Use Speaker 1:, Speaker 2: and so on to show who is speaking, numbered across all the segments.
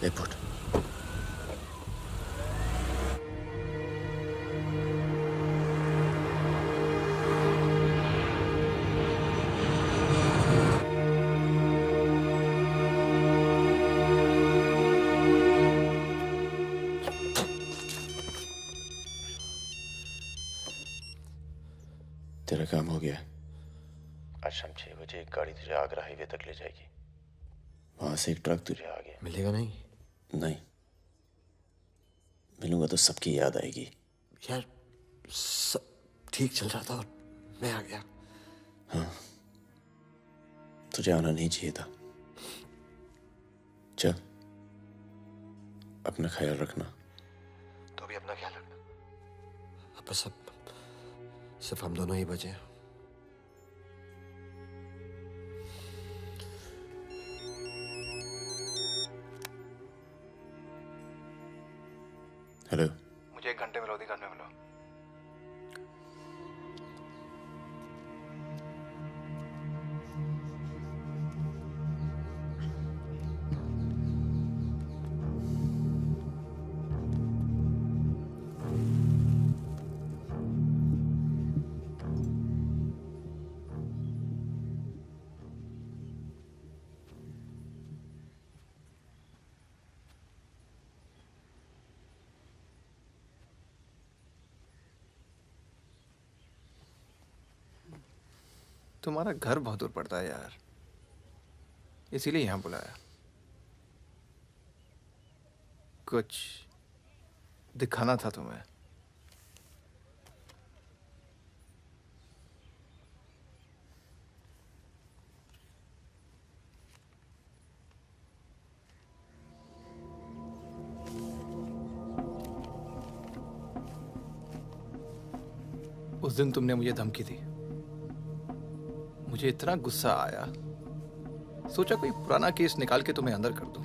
Speaker 1: Airport. तेरा काम हो गया। आज शाम 6 बजे एक गाड़ी तुझे आगरा हाईवे तक ले जाएगी। वहां से एक ट्रक तुझे आगे
Speaker 2: मिलेगा नहीं?
Speaker 1: नहीं, मिलूंगा तो सबकी याद आएगी।
Speaker 2: यार सब ठीक चल रहा था और मैं आ गया।
Speaker 1: हाँ, तुझे आना नहीं चाहिए था। चल, अपना ख्याल रखना।
Speaker 2: तो भी अपना ख्याल रखना। अब बस अब सिर्फ हम दोनों ही बचे हैं।
Speaker 1: हेलो,
Speaker 3: मुझे 1 घंटे में लोधीगढ़ में मिलो। तुम्हारा घर बहुत दूर पड़ता है यार, इसीलिए यहाँ बुलाया। कुछ दिखाना था तुम्हें। उस दिन तुमने मुझे धमकी दी, मुझे इतना गुस्सा आया, सोचा कोई पुराना केस निकाल के तुम्हें अंदर कर दूं।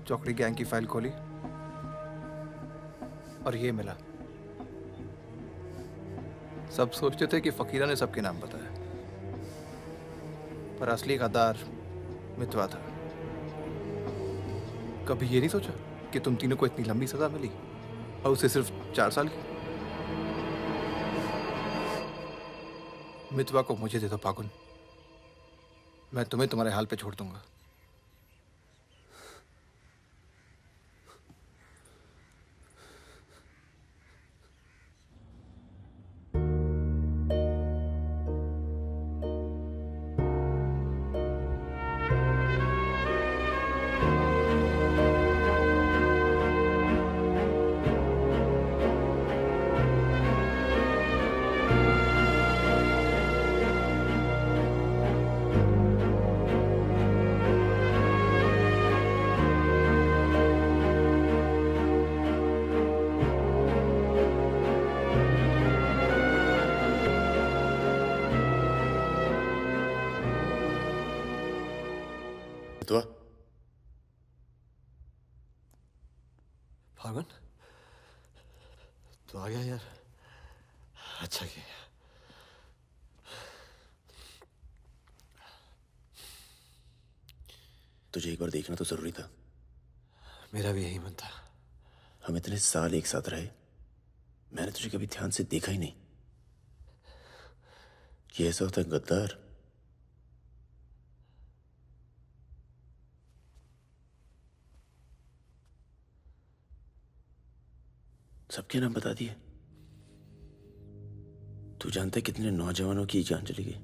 Speaker 3: चौकड़ी गैंग की फाइल खोली और ये मिला। सब सोचते थे कि फकीरा ने सबके नाम बताया, पर असली गद्दार मितवा था। कभी ये नहीं सोचा कि तुम तीनों को इतनी लंबी सजा मिली और उसे सिर्फ 4 साल की। मितवा को मुझे दे दो फागुन, मैं तुम्हें तुम्हारे हाल पे छोड़ दूंगा।
Speaker 1: तो
Speaker 2: फागुन तो आ गया यार, अच्छा किया।
Speaker 1: तुझे एक बार देखना तो जरूरी था।
Speaker 2: मेरा भी यही मन था।
Speaker 1: हम इतने साल एक साथ रहे, मैंने तुझे कभी ध्यान से देखा ही नहीं। ये ऐसा होता है गद्दार। सबके नाम बता दिए। तू जानता है कितने नौजवानों की जान चली गई?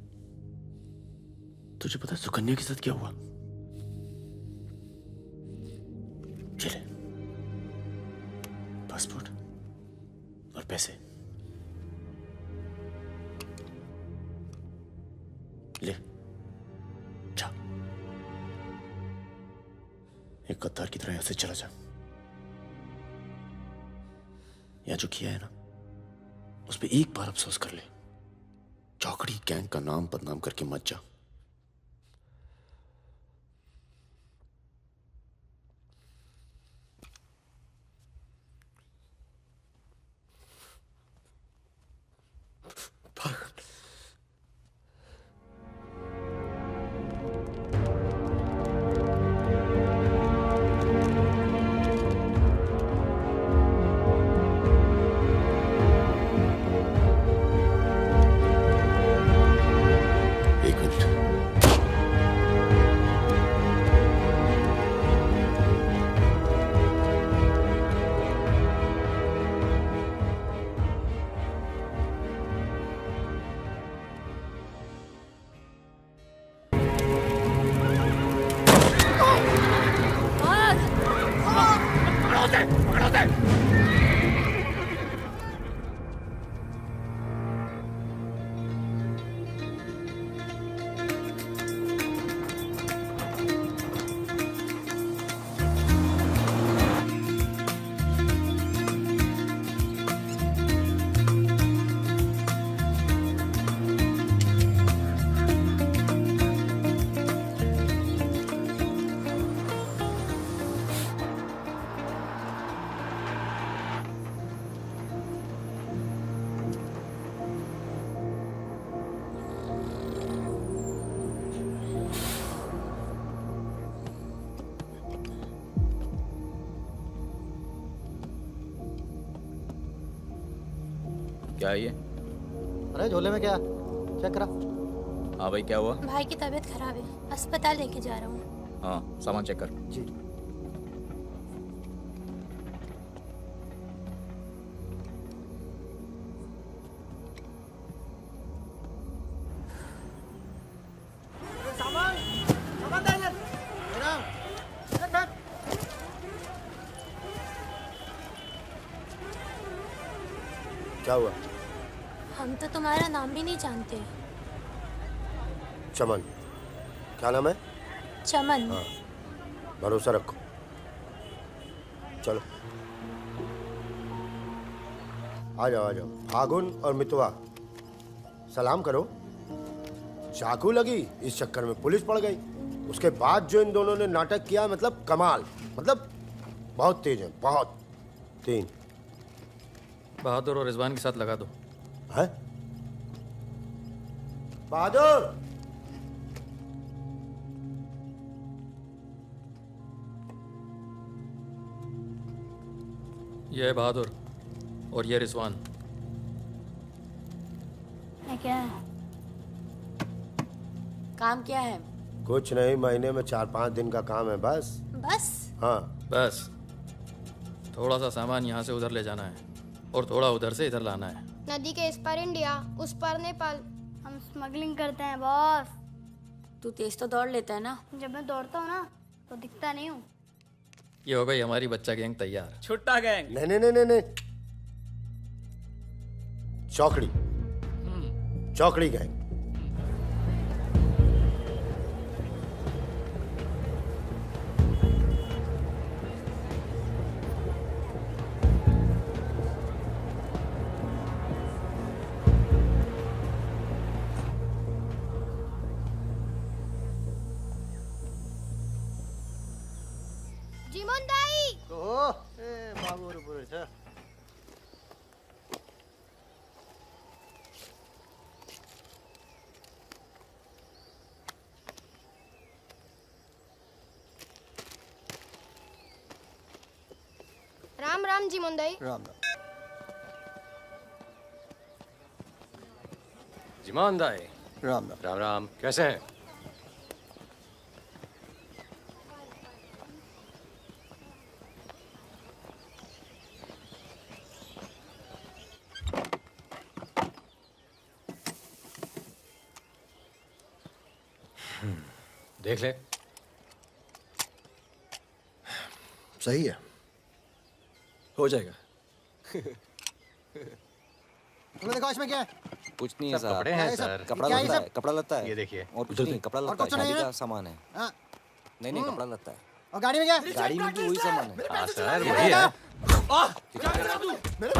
Speaker 1: तुझे पता है सुकन्या के साथ क्या हुआ? चले, पासपोर्ट और पैसे ले, जा। एक गद्दार की तरह यहां से चला जा। या जो किया है ना, उस पर एक बार अफसोस कर ले। चौकड़ी गैंग का नाम बदनाम करके मत जा। एक मिनट।
Speaker 3: क्या है ये?
Speaker 4: अरे झोले में क्या चेक करा।
Speaker 3: हाँ भाई, क्या हुआ?
Speaker 5: भाई की तबीयत खराब है, अस्पताल लेके जा रहा हूँ।
Speaker 3: हाँ, सामान चेक कर।
Speaker 4: जी।
Speaker 2: क्या हुआ?
Speaker 5: हम तो तुम्हारा नाम भी नहीं जानते।
Speaker 2: चमन। क्या नाम है?
Speaker 5: चमन।
Speaker 2: हाँ, भरोसा रखो। चलो आ जाओ आ जाओ। फागुन और मितवा सलाम करो। चाकू लगी, इस चक्कर में पुलिस पड़ गई। उसके बाद जो इन दोनों ने नाटक किया, मतलब कमाल, मतलब बहुत तेज है, बहुत। 3
Speaker 3: बहादुर और रिजवान के साथ लगा दो।
Speaker 2: है बहादुर।
Speaker 3: ये है बहादुर और ये रिजवान।
Speaker 5: क्या है? काम क्या है?
Speaker 2: कुछ नहीं, महीने में 4-5 दिन का काम है बस।
Speaker 5: बस?
Speaker 2: हाँ
Speaker 3: बस थोड़ा सा सामान यहाँ से उधर ले जाना है और थोड़ा उधर से इधर लाना है।
Speaker 6: नदी के इस पार इंडिया, उस पार नेपाल। हम स्मगलिंग करते हैं बॉस।
Speaker 5: तू तेज तो दौड़ लेता है ना?
Speaker 6: जब मैं दौड़ता हूँ ना तो दिखता नहीं हूँ।
Speaker 3: ये हो गई हमारी बच्चा गैंग तैयार।
Speaker 7: छुट्टा गैंग।
Speaker 2: नहीं नहीं नहीं नहीं नहीं, चौकड़ी। चौकड़ी गैंग।
Speaker 6: जीमन दाई।
Speaker 4: बाबू छ
Speaker 6: राम राम जीमन दाई।
Speaker 4: राम राम।
Speaker 7: जिमान दाई।
Speaker 4: राम राम।
Speaker 7: राम राम, कैसे हैं? देख ले।
Speaker 2: सही है,
Speaker 3: हो जाएगा।
Speaker 4: तुमने देखा इसमें क्या है?
Speaker 8: कुछ नहीं है
Speaker 7: सब
Speaker 8: सर।
Speaker 7: कपड़े हैं सर।
Speaker 8: कपड़ा
Speaker 4: क्या है
Speaker 8: लता
Speaker 4: सब?
Speaker 8: है, कपड़ा लता है।
Speaker 7: ये देखिए।
Speaker 8: और कुछ नहीं, कपड़ा
Speaker 4: और
Speaker 8: लता है,
Speaker 4: कुछ नहीं
Speaker 8: शादी
Speaker 4: है?
Speaker 8: का सामान है।
Speaker 4: हाँ।
Speaker 8: नहीं नहीं, कपड़ा लता है।
Speaker 4: और गाड़ी में क्या?
Speaker 8: गाड़ी में भी वही सामान है।
Speaker 7: हाँ सर, वही है।
Speaker 3: क्या कर रहा है तू?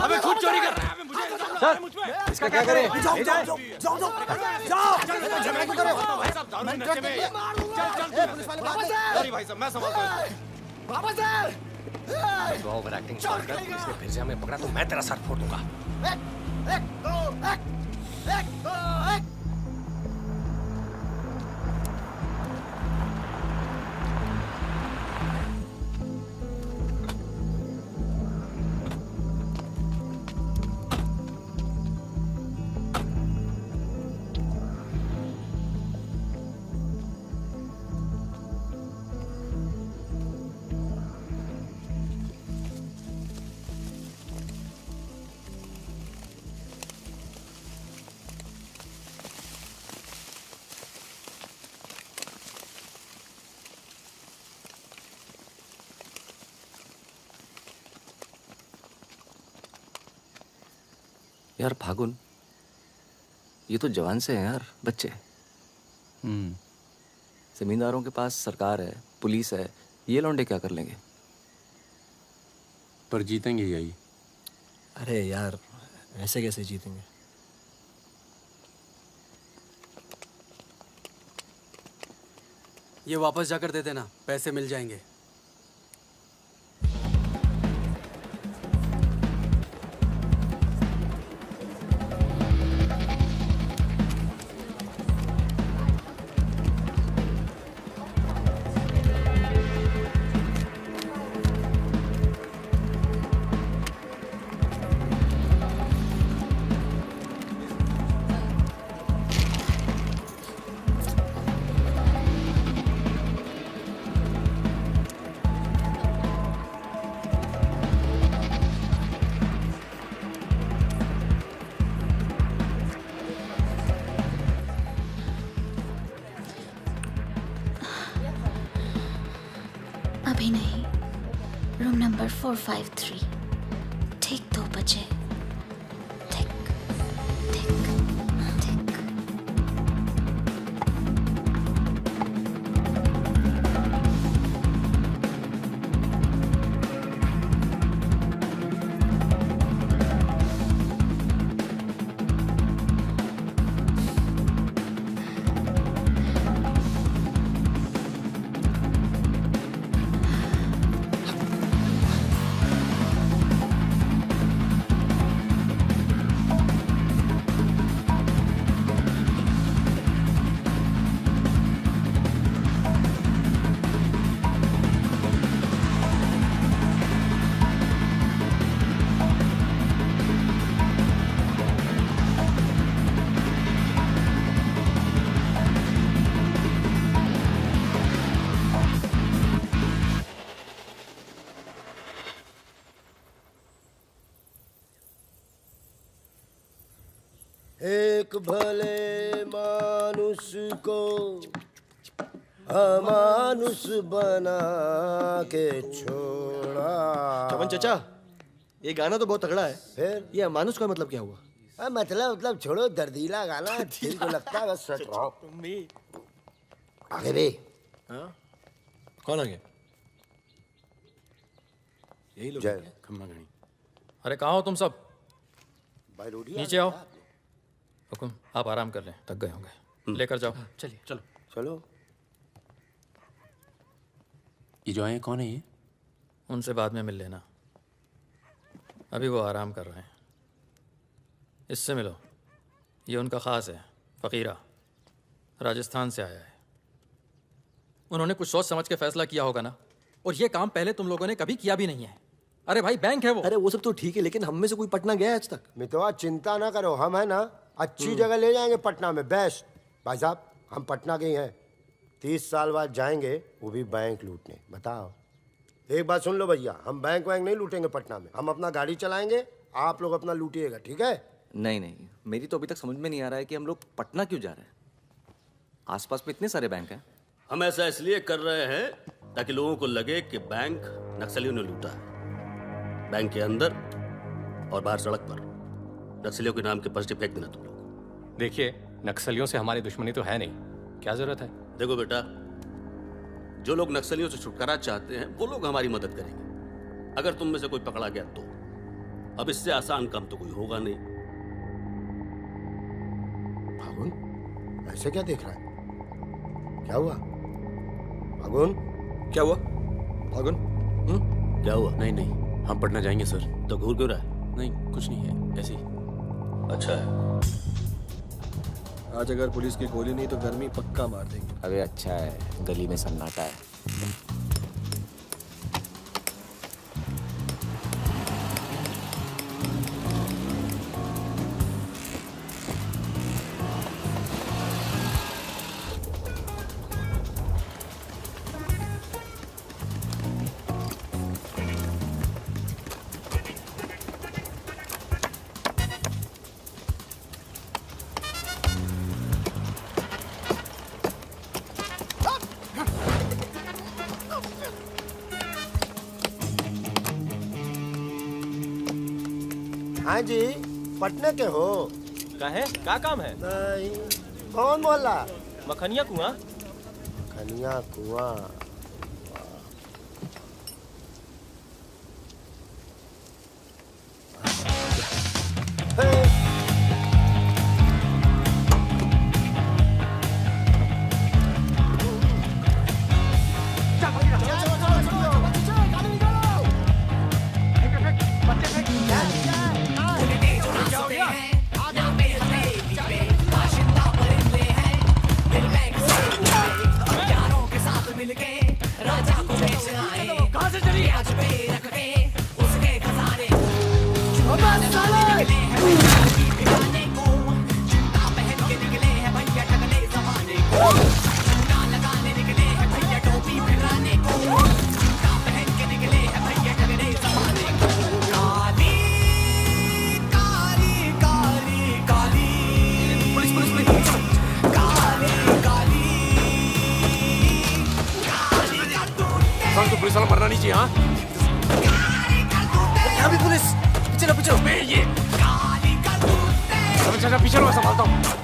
Speaker 3: अबे खुद चोरी कर रहा है। मुझे
Speaker 7: सर, इसका क्या करें?
Speaker 2: जाओ जाओ जाओ जाओ जाओ झगड़ा क्यों कर रहे हो?
Speaker 3: भाई साहब दारू नशे में। सॉरी भाई साहब, मैं संभालता हूँ।
Speaker 7: तो ओवर एक्टिंग छोड़ कर पुलिस ने फिर से हमें पकड़ा तो मैं तेरा सर फोड़ दूंगा।
Speaker 8: यार फागुन, ये तो जवान से हैं यार, बच्चे। जमींदारों के पास सरकार है, पुलिस है, ये लौंडे क्या कर लेंगे?
Speaker 9: पर जीतेंगे यही।
Speaker 4: अरे यार, ऐसे कैसे जीतेंगे?
Speaker 10: ये वापस जाकर दे देना, पैसे मिल जाएंगे।
Speaker 5: अभी नहीं, रूम नंबर 453, ठीक 2 बजे। ठीक ठीक ठीक।
Speaker 2: एक भले मानुष को अमानुष बना के छोड़ा।
Speaker 4: चमन चचा, ये गाना तो बहुत तगड़ा है।
Speaker 2: फिर
Speaker 4: ये अमानुष का मतलब क्या हुआ?
Speaker 2: मतलब छोड़ो, दर्दीला गाना दिल को लगता है बस। सच आगे भी।
Speaker 3: कौन आगे?
Speaker 4: यही लोग
Speaker 2: जय।
Speaker 9: खम्मा गणी।
Speaker 3: अरे कहाँ हो तुम सब?
Speaker 2: भाई रोटी
Speaker 3: नीचे आओ। हुकुम, आप आराम कर लें, थक गए होंगे। लेकर जाओ।
Speaker 10: चलिए
Speaker 4: चलो
Speaker 2: चलो।
Speaker 9: ये जो आए कौन है ये?
Speaker 3: उनसे बाद में मिल लेना, अभी वो आराम कर रहे हैं। इससे मिलो, ये उनका ख़ास है, फ़कीरा, राजस्थान से आया है। उन्होंने कुछ सोच समझ के फैसला किया होगा ना, और ये काम पहले तुम लोगों ने कभी किया भी नहीं है। अरे भाई, बैंक है वो।
Speaker 4: अरे वो सब तो ठीक है, लेकिन हम में से कोई पटना गया है आज तक?
Speaker 2: मितवा चिंता ना करो, हम है ना अच्छी जगह ले जाएंगे पटना में, बेस्ट। भाई साहब, हम पटना के ही हैं, 30 साल बाद जाएंगे, वो भी बैंक लूटने। बताओ, एक बात सुन लो भैया, हम बैंक वैंक नहीं लूटेंगे पटना में, हम अपना गाड़ी चलाएंगे, आप लोग अपना लूटिएगा, ठीक है?
Speaker 8: नहीं नहीं, मेरी तो अभी तक समझ में नहीं आ रहा है कि हम लोग पटना क्यों जा रहे हैं। आसपास में इतने सारे बैंक हैं।
Speaker 11: हम ऐसा इसलिए कर रहे हैं ताकि लोगों को लगे कि बैंक नक्सलियों ने लूटा है। बैंक के अंदर और बाहर सड़क पर नक्सलियों के नाम के पर्चे फेंक देना तुम लोग।
Speaker 7: देखिए, नक्सलियों से हमारी दुश्मनी तो है नहीं, क्या जरूरत है?
Speaker 11: देखो बेटा, जो लोग नक्सलियों से छुटकारा चाहते हैं वो लोग हमारी मदद करेंगे, अगर तुम में से कोई पकड़ा गया तो अब इससे आसान काम तो कोई होगा नहीं।
Speaker 2: फागुन ऐसे क्या देख रहा है? क्या हुआ फागुन?
Speaker 8: क्या हुआ फागुन?
Speaker 11: क्या हुआ?
Speaker 9: नहीं नहीं, हम पटना जाएंगे सर।
Speaker 11: तो घूर क्यों रहा है?
Speaker 9: नहीं कुछ नहीं है, ऐसे ही।
Speaker 11: अच्छा है।
Speaker 4: आज अगर पुलिस की गोली नहीं तो गर्मी पक्का मार देंगे।
Speaker 8: अबे अच्छा है, गली में सन्नाटा है।
Speaker 2: हाँ जी, पटना के हो?
Speaker 12: का है? क्या काम है?
Speaker 2: नहीं। कौन मोहल्ला?
Speaker 12: मखनिया कुआं।
Speaker 2: खनिया कुआं।
Speaker 9: तो पुलिस वाला मरना नहीं चाहिए। हाँ
Speaker 12: यहाँ भी पुलिस। पीछे लो पीछे लो।
Speaker 9: ये चाचा पीछे लो, मैं संभालता हूँ।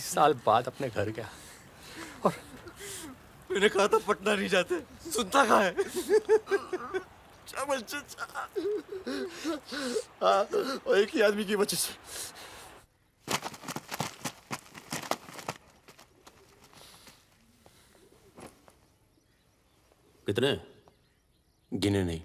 Speaker 7: साल बाद अपने घर गया और मैंने कहा था पटना नहीं जाते, सुनता कहाँ है?
Speaker 2: हाँ, और एक ही आदमी की वजह से।
Speaker 11: कितने?
Speaker 9: गिने नहीं।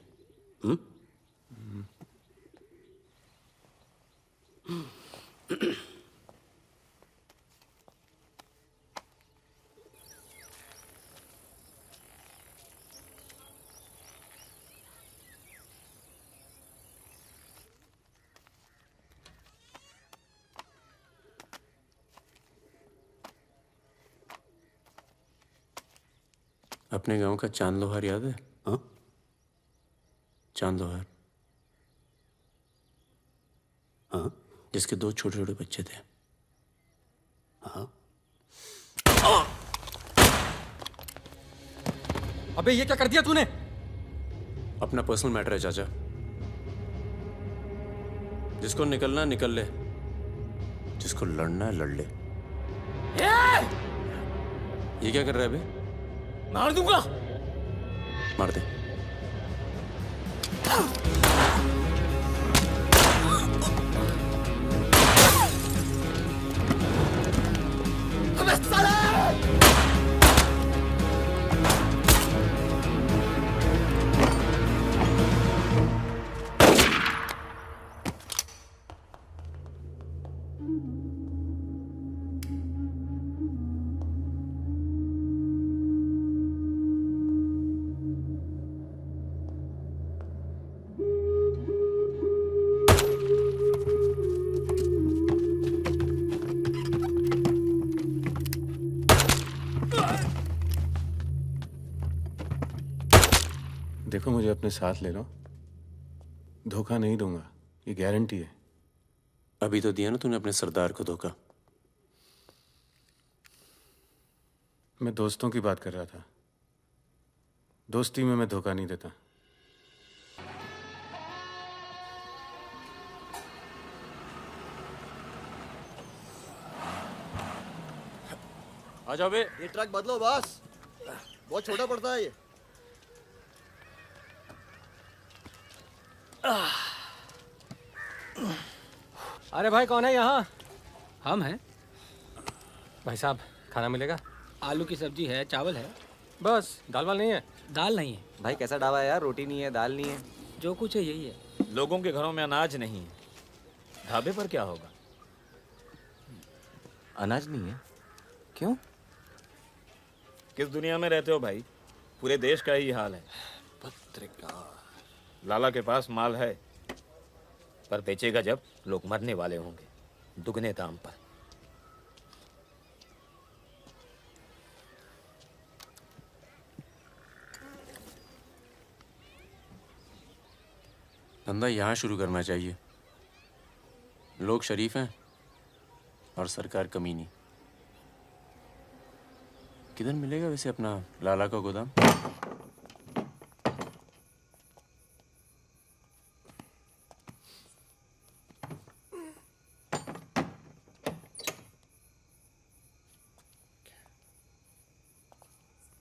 Speaker 9: अपने गांव का चांद लोहार याद है?
Speaker 11: हाँ?
Speaker 9: चांद लोहार।
Speaker 11: हाँ?
Speaker 9: जिसके 2 छोटे छोटे बच्चे थे।
Speaker 11: हाँ?
Speaker 3: अबे ये क्या कर दिया तूने?
Speaker 9: अपना पर्सनल मैटर है चाचा। जिसको निकलना है निकल ले, जिसको लड़ना है लड़ ले। ये क्या कर रहा है बे?
Speaker 12: मार दूंगा।
Speaker 9: मार दे।
Speaker 12: अबे साले!
Speaker 13: देखो मुझे अपने साथ ले लो, धोखा नहीं दूंगा, ये गारंटी है।
Speaker 9: अभी तो दिया ना तूने अपने सरदार को धोखा।
Speaker 13: मैं दोस्तों की बात कर रहा था, दोस्ती में मैं धोखा नहीं देता।
Speaker 7: आ जाओ बे।
Speaker 14: ये ट्रक बदलो बॉस, बहुत छोटा पड़ता है ये।
Speaker 12: अरे भाई कौन है यहाँ?
Speaker 10: हम हैं।
Speaker 12: भाई साहब खाना मिलेगा?
Speaker 10: आलू की सब्जी है, चावल है,
Speaker 12: बस। दाल वाल नहीं है?
Speaker 10: दाल नहीं है।
Speaker 8: भाई कैसा ढाबा है यार, रोटी नहीं है, दाल नहीं है।
Speaker 10: जो कुछ है यही है।
Speaker 12: लोगों के घरों में अनाज नहीं है, ढाबे पर क्या होगा?
Speaker 8: अनाज नहीं है? क्यों?
Speaker 12: किस दुनिया में रहते हो भाई? पूरे देश का ही हाल है।
Speaker 10: पत्रकार।
Speaker 12: लाला के पास माल है, पर बेचेगा जब लोग मरने वाले होंगे, दुगने दाम पर।
Speaker 9: धंधा यहाँ शुरू करना चाहिए। लोग शरीफ हैं और सरकार कमीनी। किधर मिलेगा वैसे अपना लाला का गोदाम?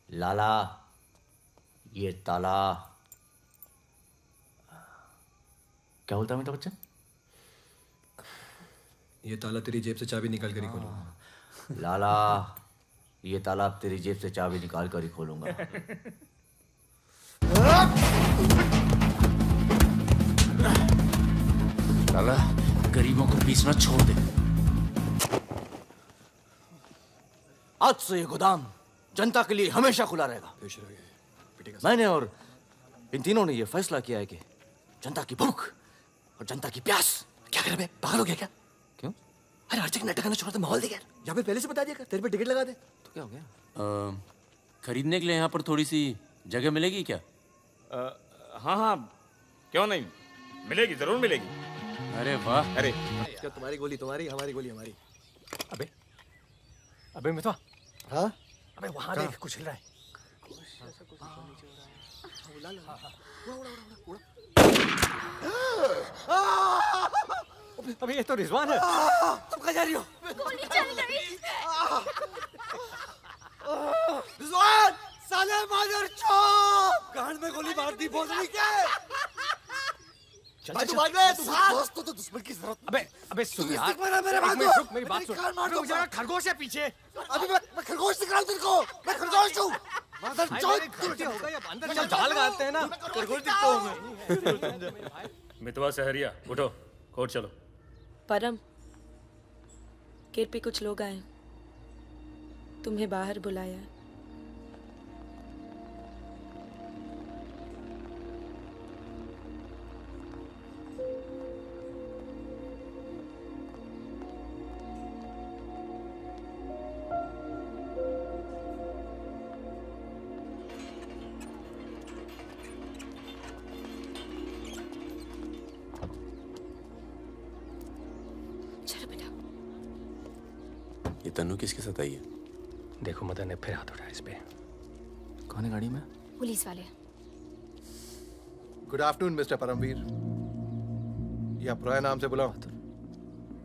Speaker 15: लाला, ये ताला। क्या बोलता है अमिताभ बच्चन?
Speaker 4: ये ताला तेरी जेब से चाबी निकाल कर ही खोलूंगा।
Speaker 15: लाला, ये ताला तेरी जेब से चाबी निकाल कर ही खोलूंगा।
Speaker 9: लाला, गरीबों को पीसना छोड़ दे।
Speaker 15: आज से ये गोदाम जनता के लिए हमेशा खुला रहेगा। मैंने और इन तीनों ने ये फैसला किया है कि जनता की भूख और जनता की प्यास। क्या कर रहे, पागल हो गया क्या? क्यों? अरे हर जगह नाटक छोड़ दे, माहौल दे यार। यहाँ पे पहले से बता दिया कर, तेरे पे टिकट लगा दे। तो क्या हो गया?
Speaker 9: खरीदने के लिए यहाँ पर थोड़ी सी जगह मिलेगी क्या?
Speaker 12: हाँ हाँ, क्यों नहीं, मिलेगी, जरूर मिलेगी।
Speaker 9: अरे वाह।
Speaker 12: अरे
Speaker 14: क्या तुम्हारी गोली तुम्हारी, हमारी गोली हमारी।
Speaker 12: अबे अबे मितवा।
Speaker 14: हाँ?
Speaker 12: अबे वहां देख, कुछ हिल रहा है। अबे ये तो रिजवान है।
Speaker 15: तुम कहाँ जा रही हो?
Speaker 6: गोली चल गई।
Speaker 15: रिजवान, साले मादरचोद! गांड में गोली मार दी, भोसड़ी के। भाई तू भाग ले, तू भाग। दोस्तों तो दुश्मन की जरूरत।
Speaker 12: अबे सुन यार,
Speaker 15: मेरे बात
Speaker 12: रुक, मेरी बात सुन। रुक जरा, खरगोश है पीछे।
Speaker 15: अभी मैं खरगोश दिख रहा हूँ तेरे को। मैं खरगोश हूँ।
Speaker 12: अंदर चल, जाल लगाते हैं ना, खरगोश दिखता हूँ मैं। मितवा सहरिया, उठो, कोर्ट चलो।
Speaker 16: परम, गेट पे कुछ लोग आए, तुम्हें बाहर बुलाया।
Speaker 9: तन्नू किसके साथ आई है?
Speaker 12: देखो मदन ने फिर हाथ उठाया इस पे।
Speaker 8: कौन है गाड़ी में?
Speaker 5: पुलिस वाले।
Speaker 14: Good afternoon mister Paramvir. या पुराने नाम से बुलाओ।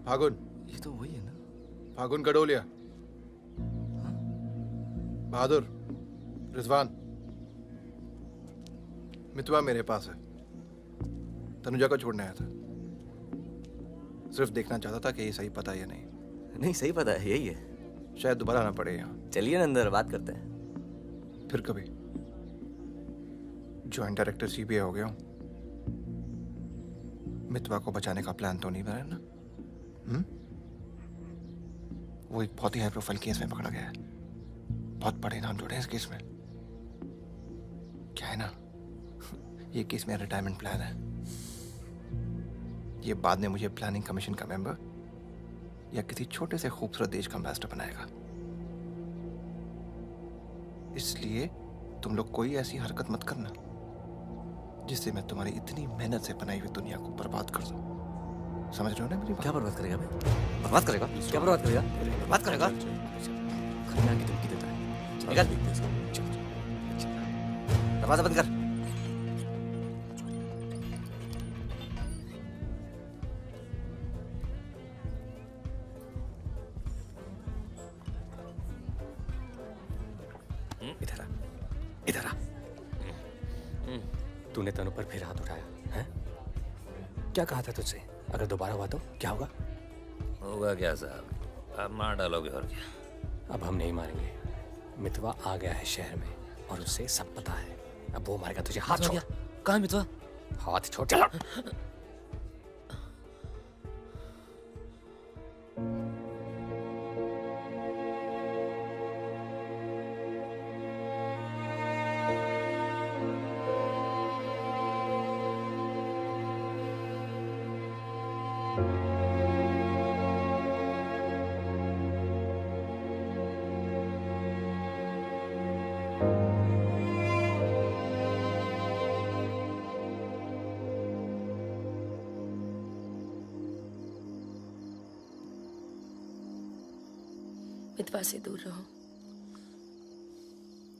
Speaker 14: फागुन।
Speaker 8: ये तो वही है ना?
Speaker 14: फागुन गडोलिया। बहादुर, रिजवान। मितवा मेरे पास है। तनुजा को छोड़ने आया था। सिर्फ देखना चाहता था कि ये सही पता है या नहीं।
Speaker 8: नहीं, सही पता है, यही है।
Speaker 14: शायद दोबारा आना पड़े यहाँ।
Speaker 8: चलिए ना अंदर बात करते हैं।
Speaker 14: फिर कभी। जॉइंट डायरेक्टर सीबीआई हो गया हूँ। मितवा को बचाने का प्लान तो नहीं बना ना? वो एक बहुत ही हाई प्रोफाइल केस में पकड़ा गया है। बहुत बड़े नाम जुड़े हैं इस केस में। क्या है ना, ये केस मेरा रिटायरमेंट प्लान है। ये बाद में मुझे प्लानिंग कमीशन का मेंबर या किसी छोटे से खूबसूरत देश का एम्बेसडर बनाएगा। इसलिए तुम लोग कोई ऐसी हरकत मत करना जिससे मैं तुम्हारी इतनी मेहनत से बनाई हुई दुनिया को बर्बाद कर दूं। समझ रहे हो ना मेरी बात?
Speaker 8: क्या बर्बाद करेगा बे? बर्बाद करेगा? क्या बर्बाद करेगा? बर्बाद करेगा? खन्ना की धमकी देता है। निकल। दरवाजा बंद कर।
Speaker 12: इधर आ, इधर आ। तूने तनु पर फिर हाथ उठाया है? क्या कहा था तुझसे? अगर दोबारा हुआ तो क्या होगा?
Speaker 17: होगा क्या साहब, आप मार डालोगे और क्या?
Speaker 12: अब हम नहीं मारेंगे। मितवा आ गया है शहर में और उसे सब पता है। अब वो मारेगा तुझे। हाथ छोड़।
Speaker 17: कहाँ मितवा?
Speaker 12: हाथ छोड़। चलो।
Speaker 16: मितवा से दूर रहो।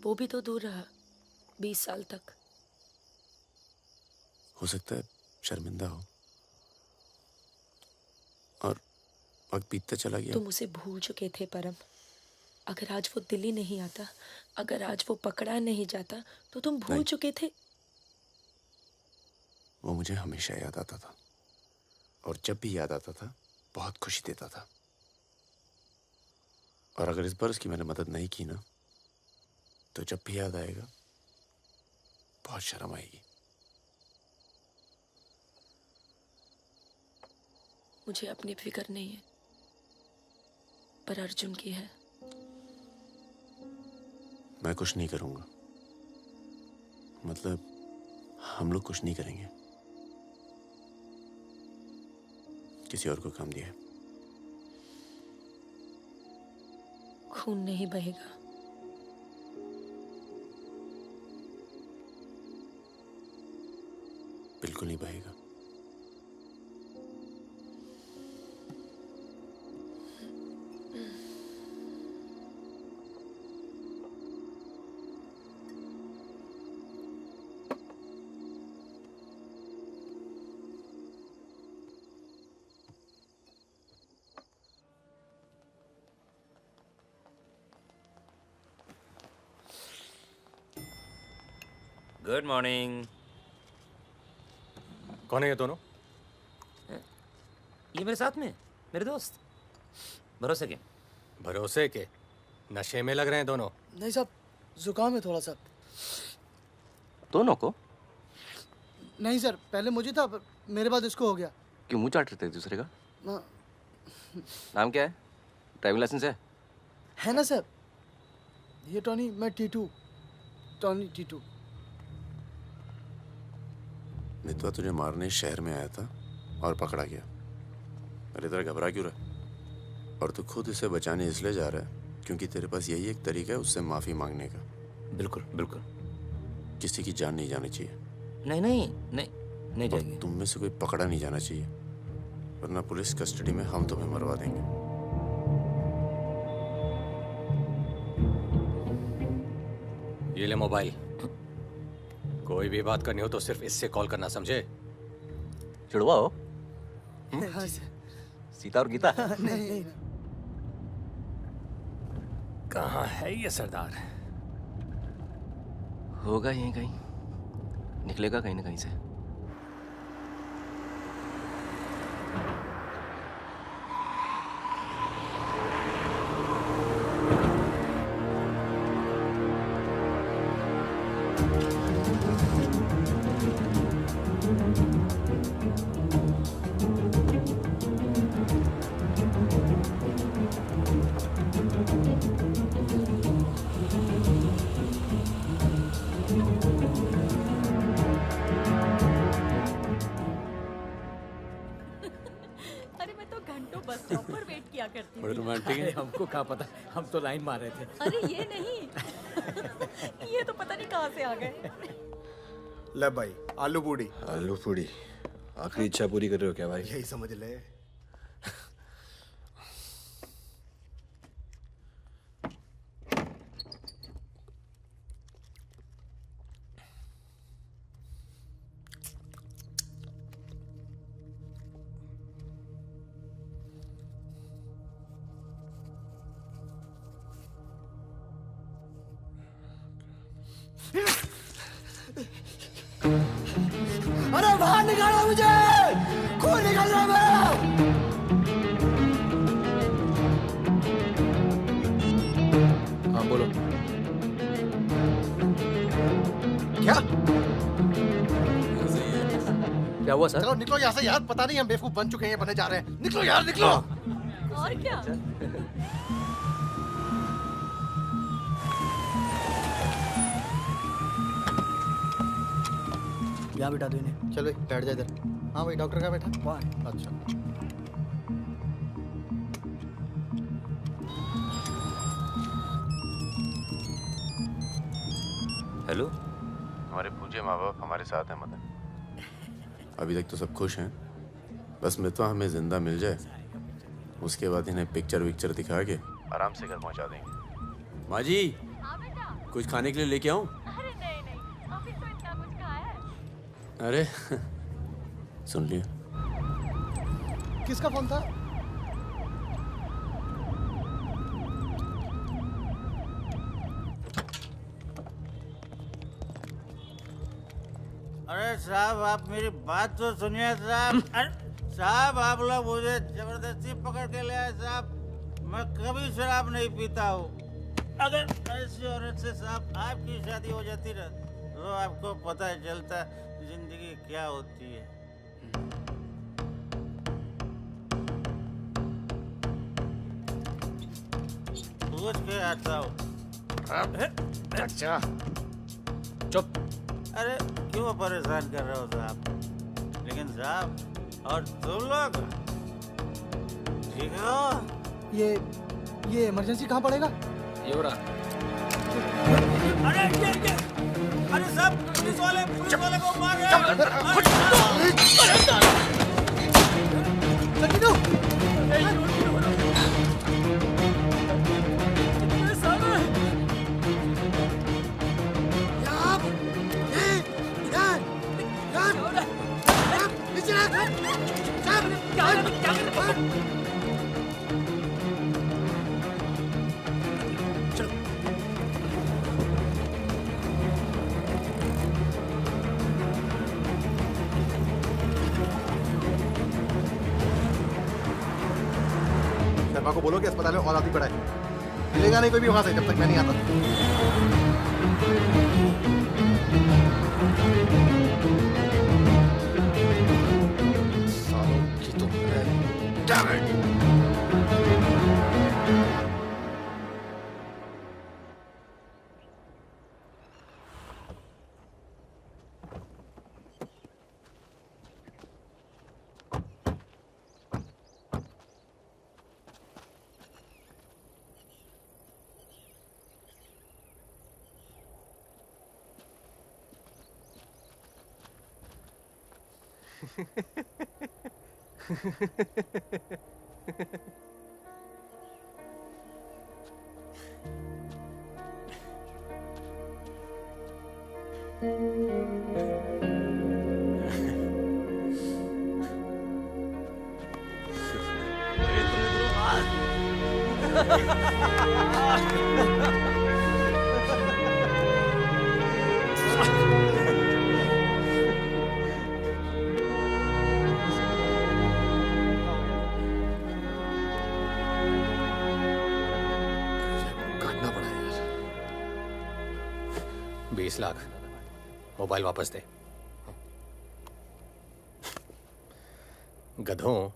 Speaker 16: वो भी तो दूर रहा 20 साल तक।
Speaker 9: हो सकता है शर्मिंदा हो और वक्त बीतता चला गया।
Speaker 16: तुम उसे भूल चुके थे परम। अगर आज वो दिल्ली नहीं आता, अगर आज वो पकड़ा नहीं जाता तो तुम भूल चुके थे।
Speaker 9: वो मुझे हमेशा याद आता था और जब भी याद आता था बहुत खुशी देता था। और अगर इस बार उसकी मैंने मदद नहीं की ना तो जब भी याद आएगा बहुत शर्म आएगी।
Speaker 16: मुझे अपनी फिक्र नहीं है, पर अर्जुन की है।
Speaker 9: मैं कुछ नहीं करूंगा, मतलब हम लोग कुछ नहीं करेंगे। किसी और को काम दिया है।
Speaker 16: खून नहीं बहेगा।
Speaker 9: बिल्कुल नहीं बहेगा।
Speaker 17: Good morning.
Speaker 12: कौन है ये दोनों?
Speaker 17: ये मेरे साथ में मेरे दोस्त। भरोसे के?
Speaker 12: भरोसे के? नशे में लग रहे हैं दोनों।
Speaker 18: नहीं साहब, जुकाम है थोड़ा सा।
Speaker 8: दोनों को?
Speaker 18: नहीं सर, पहले मुझे था, पर मेरे बाद इसको हो गया।
Speaker 8: क्यों मुंह चाट रहे थे एक दूसरे का?
Speaker 18: ना।
Speaker 8: नाम क्या है? ड्राइविंग लाइसेंस है
Speaker 18: ना सर? ये टॉनी, मैं टीटू। टॉनी टीटू।
Speaker 9: मितवा तुझे मारने शहर में आया था और पकड़ा गया। अरे तेरा घबरा क्यों रहा? और तू खुद इसे बचाने इसलिए जा रहा है क्योंकि तेरे पास यही एक तरीका है उससे माफी मांगने का।
Speaker 17: बिल्कुल बिल्कुल।
Speaker 9: किसी की जान नहीं जानी चाहिए।
Speaker 17: नहीं नहीं नहीं नहीं जाएगी।
Speaker 9: तुम में से कोई पकड़ा नहीं जाना चाहिए, वरना पुलिस कस्टडी में हम तुम्हें मरवा देंगे।
Speaker 19: ये ले मोबाइल। कोई भी बात करनी हो तो सिर्फ इससे कॉल करना, समझे?
Speaker 8: जुड़वा हो?
Speaker 18: हाँ,
Speaker 8: सीता और गीता?
Speaker 18: नहीं।
Speaker 19: कहाँ है ये सरदार?
Speaker 8: होगा यहीं कहीं, निकलेगा कहीं ना कहीं से।
Speaker 20: अरे मैं तो घंटों बस स्टॉप पर वेट किया करती थी।
Speaker 19: बड़े रोमांटिक
Speaker 10: अरे
Speaker 19: है।
Speaker 10: हमको क्या पता, हम तो लाइन मार रहे थे।
Speaker 20: अरे ये नहीं ये तो पता नहीं कहाँ से आ गए।
Speaker 14: ले भाई, आलू पूड़ी।
Speaker 4: आलू पूड़ी, आखिरी इच्छा पूरी कर रहे हो क्या भाई?
Speaker 14: यही समझ ले।
Speaker 18: अरे बाहर निकालो मुझे, खून निकल रहा है मेरा।
Speaker 4: हाँ बोलो।
Speaker 14: क्या?
Speaker 4: क्या हुआ सर?
Speaker 14: चलो निकलो यहाँ से यार, पता नहीं हम बेवकूफ बन चुके हैं, बनने जा रहे हैं। निकलो यार, निकलो।
Speaker 20: और क्या?
Speaker 18: यहाँ बिठा दो इन्हें।
Speaker 14: चलो बैठ जा इधर। हाँ भाई, डॉक्टर कहाँ बैठा?
Speaker 18: वहाँ है।
Speaker 14: अच्छा।
Speaker 17: हेलो।
Speaker 9: हमारे पूज्य माँ बाप हमारे साथ हैं मदन। अभी तक तो सब खुश हैं, बस मितवा हमें जिंदा मिल जाए, उसके बाद इन्हें पिक्चर विक्चर दिखा के आराम से घर पहुंचा देंगे। माँ जी, कुछ खाने के लिए लेके आऊं?
Speaker 20: अरे नहीं ऑफिस में इतना कुछ खाया है।
Speaker 9: अरे सुन लिया।
Speaker 14: किसका फोन था?
Speaker 21: अरे साहब, आप मेरी बात तो सुनिए साहब। अरे साहब, आप लोग मुझे जबरदस्ती पकड़ के ले आए साहब। मैं कभी शराब नहीं पीता हूँ। अगर ऐसी औरत से साहब आपकी शादी हो जाती ना, तो आपको पता चलता जिंदगी क्या होती है। पूछ के आता हूँ।
Speaker 19: अच्छा चुप।
Speaker 21: अरे क्यों परेशान कर रहे हो साहब? लेकिन साहब, और तुम लोग ठीक हो?
Speaker 18: ये इमरजेंसी कहाँ पड़ेगा?
Speaker 10: ये हो रहा।
Speaker 21: अरे साहब, पुलिस वाले को मार
Speaker 14: शर्मा को बोलो कि अस्पताल में और आदमी पड़ा है। मिलेगा नहीं कोई भी वहां से जब तक मैं नहीं आता। सालों की तो Damn it! काटना पड़ा यार।
Speaker 19: 20 लाख मोबाइल वापस दे। गधों,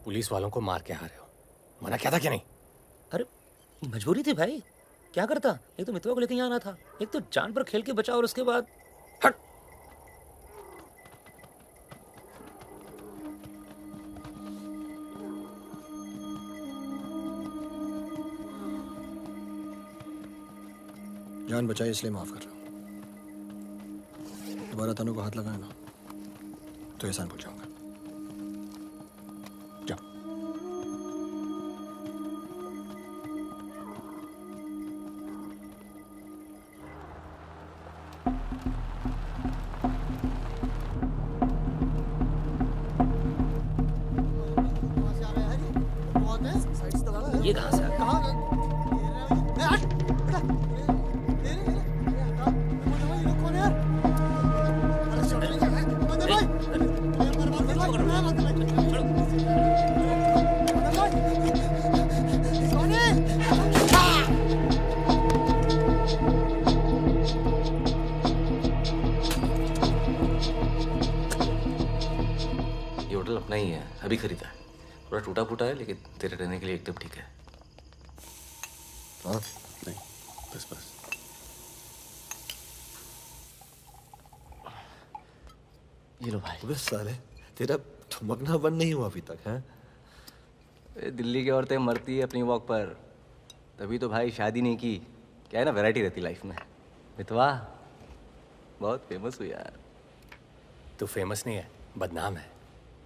Speaker 19: पुलिस वालों को मार के आ रहे हो, मना क्या था क्या नहीं?
Speaker 17: अरे मजबूरी थी भाई, क्या करता। एक तो मितवा को लेके यहाँ आना था, एक तो जान पर खेल के बचा, और उसके बाद हट।
Speaker 4: जान बचाई इसलिए माफ कर रहा हूँ। दोबारा तनु को हाथ लगाया ना तो एहसान भूल जाऊंगा। जाओ।
Speaker 17: ये कहाँ से आ गया?
Speaker 15: ये होटल अपना ही है, अभी खरीदा है। थोड़ा टूटा फूटा है लेकिन तेरे रहने के लिए एकदम ठीक है।
Speaker 9: हाँ नहीं, बस बस।
Speaker 15: ये लो भाई।
Speaker 4: अबे साले, तेरा ठुमकना बंद नहीं हुआ अभी तक है?
Speaker 15: दिल्ली की औरतें मरती है अपनी वॉक पर, तभी तो भाई शादी नहीं की। क्या है ना, वैरायटी रहती लाइफ में। मितवा बहुत फेमस हुई यार।
Speaker 19: तू फेमस नहीं है, बदनाम है।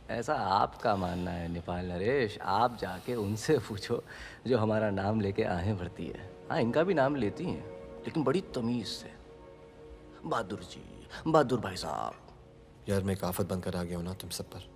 Speaker 15: ऐसा आपका मानना है नेपाल नरेश। आप जाके उनसे पूछो जो हमारा नाम लेके आहें भरती है। हाँ, इनका भी नाम लेती हैं लेकिन बड़ी तमीज से। बहादुर जी, बहादुर भाई साहब।
Speaker 4: यार मैं एक आफत बनकर आ गया हूं ना तुम सब पर।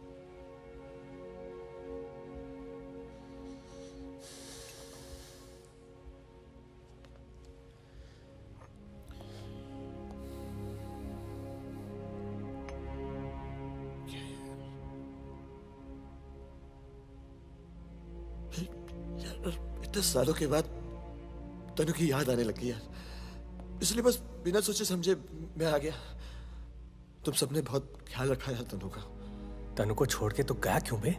Speaker 4: इतने सालों के बाद तनु की याद आने लगी यार, इसलिए बस बिना सोचे समझे मैं आ गया। तुम सबने बहुत ख्याल रखा यार तनु का।
Speaker 19: तनु को छोड़ के तो गया क्यों बे?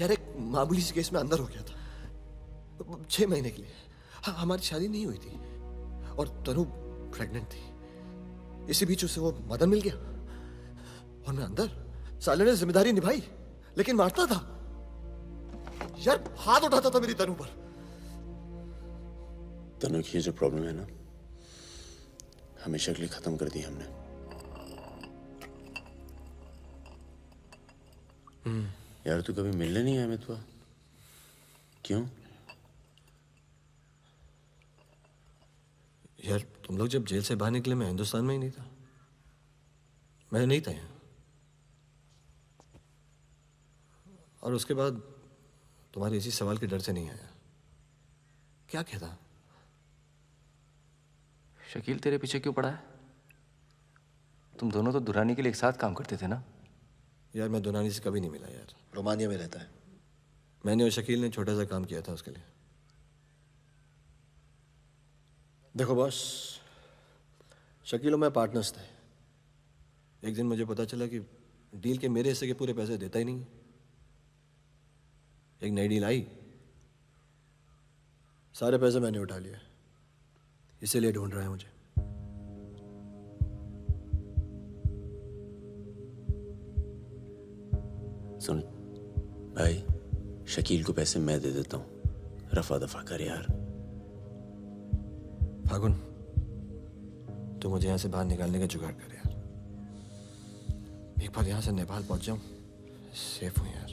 Speaker 4: यार एक मामूली सी केस में अंदर हो गया था 6 महीने के लिए। हाँ, हमारी शादी नहीं हुई थी और तनु प्रेग्नेंट थी। इसी बीच उसे वो मदन मिल गया और मैं अंदर। साले ने जिम्मेदारी निभाई लेकिन मारता था यार, हाथ उठाता था मेरी तनु पर।
Speaker 9: तनु की ये जो प्रॉब्लम है ना, हमेशा के लिए खत्म कर दी हमने। यार तू कभी मिलने नहीं आया मितवा? क्यों?
Speaker 4: यार तुम लोग जब जेल से बाहर निकले मैं हिंदुस्तान में ही नहीं था। मैं नहीं था यहाँ। और उसके बाद तुम्हारे इसी सवाल के डर से नहीं आया। क्या कहता?
Speaker 15: शकील तेरे पीछे क्यों पड़ा है? तुम दोनों तो दुरानी के लिए एक साथ काम करते थे ना?
Speaker 4: यार मैं दुरानी से कभी नहीं मिला यार, रोमानिया में रहता है। मैंने और शकील ने छोटा सा काम किया था उसके लिए। देखो बॉस, शकील और मैं पार्टनर्स थे। एक दिन मुझे पता चला कि डील के मेरे हिस्से के पूरे पैसे देता ही नहीं। एक नई डील आई, सारे पैसे मैंने उठा लिए, इसीलिए ढूंढ रहा है मुझे।
Speaker 9: सुन भाई, शकील को पैसे मैं दे देता हूँ, रफा दफा कर यार।
Speaker 4: फागुन, तू मुझे यहाँ से बाहर निकालने का जुगाड़ कर यार। एक बार यहाँ से नेपाल पहुंच जाऊं, सेफ हूँ यार।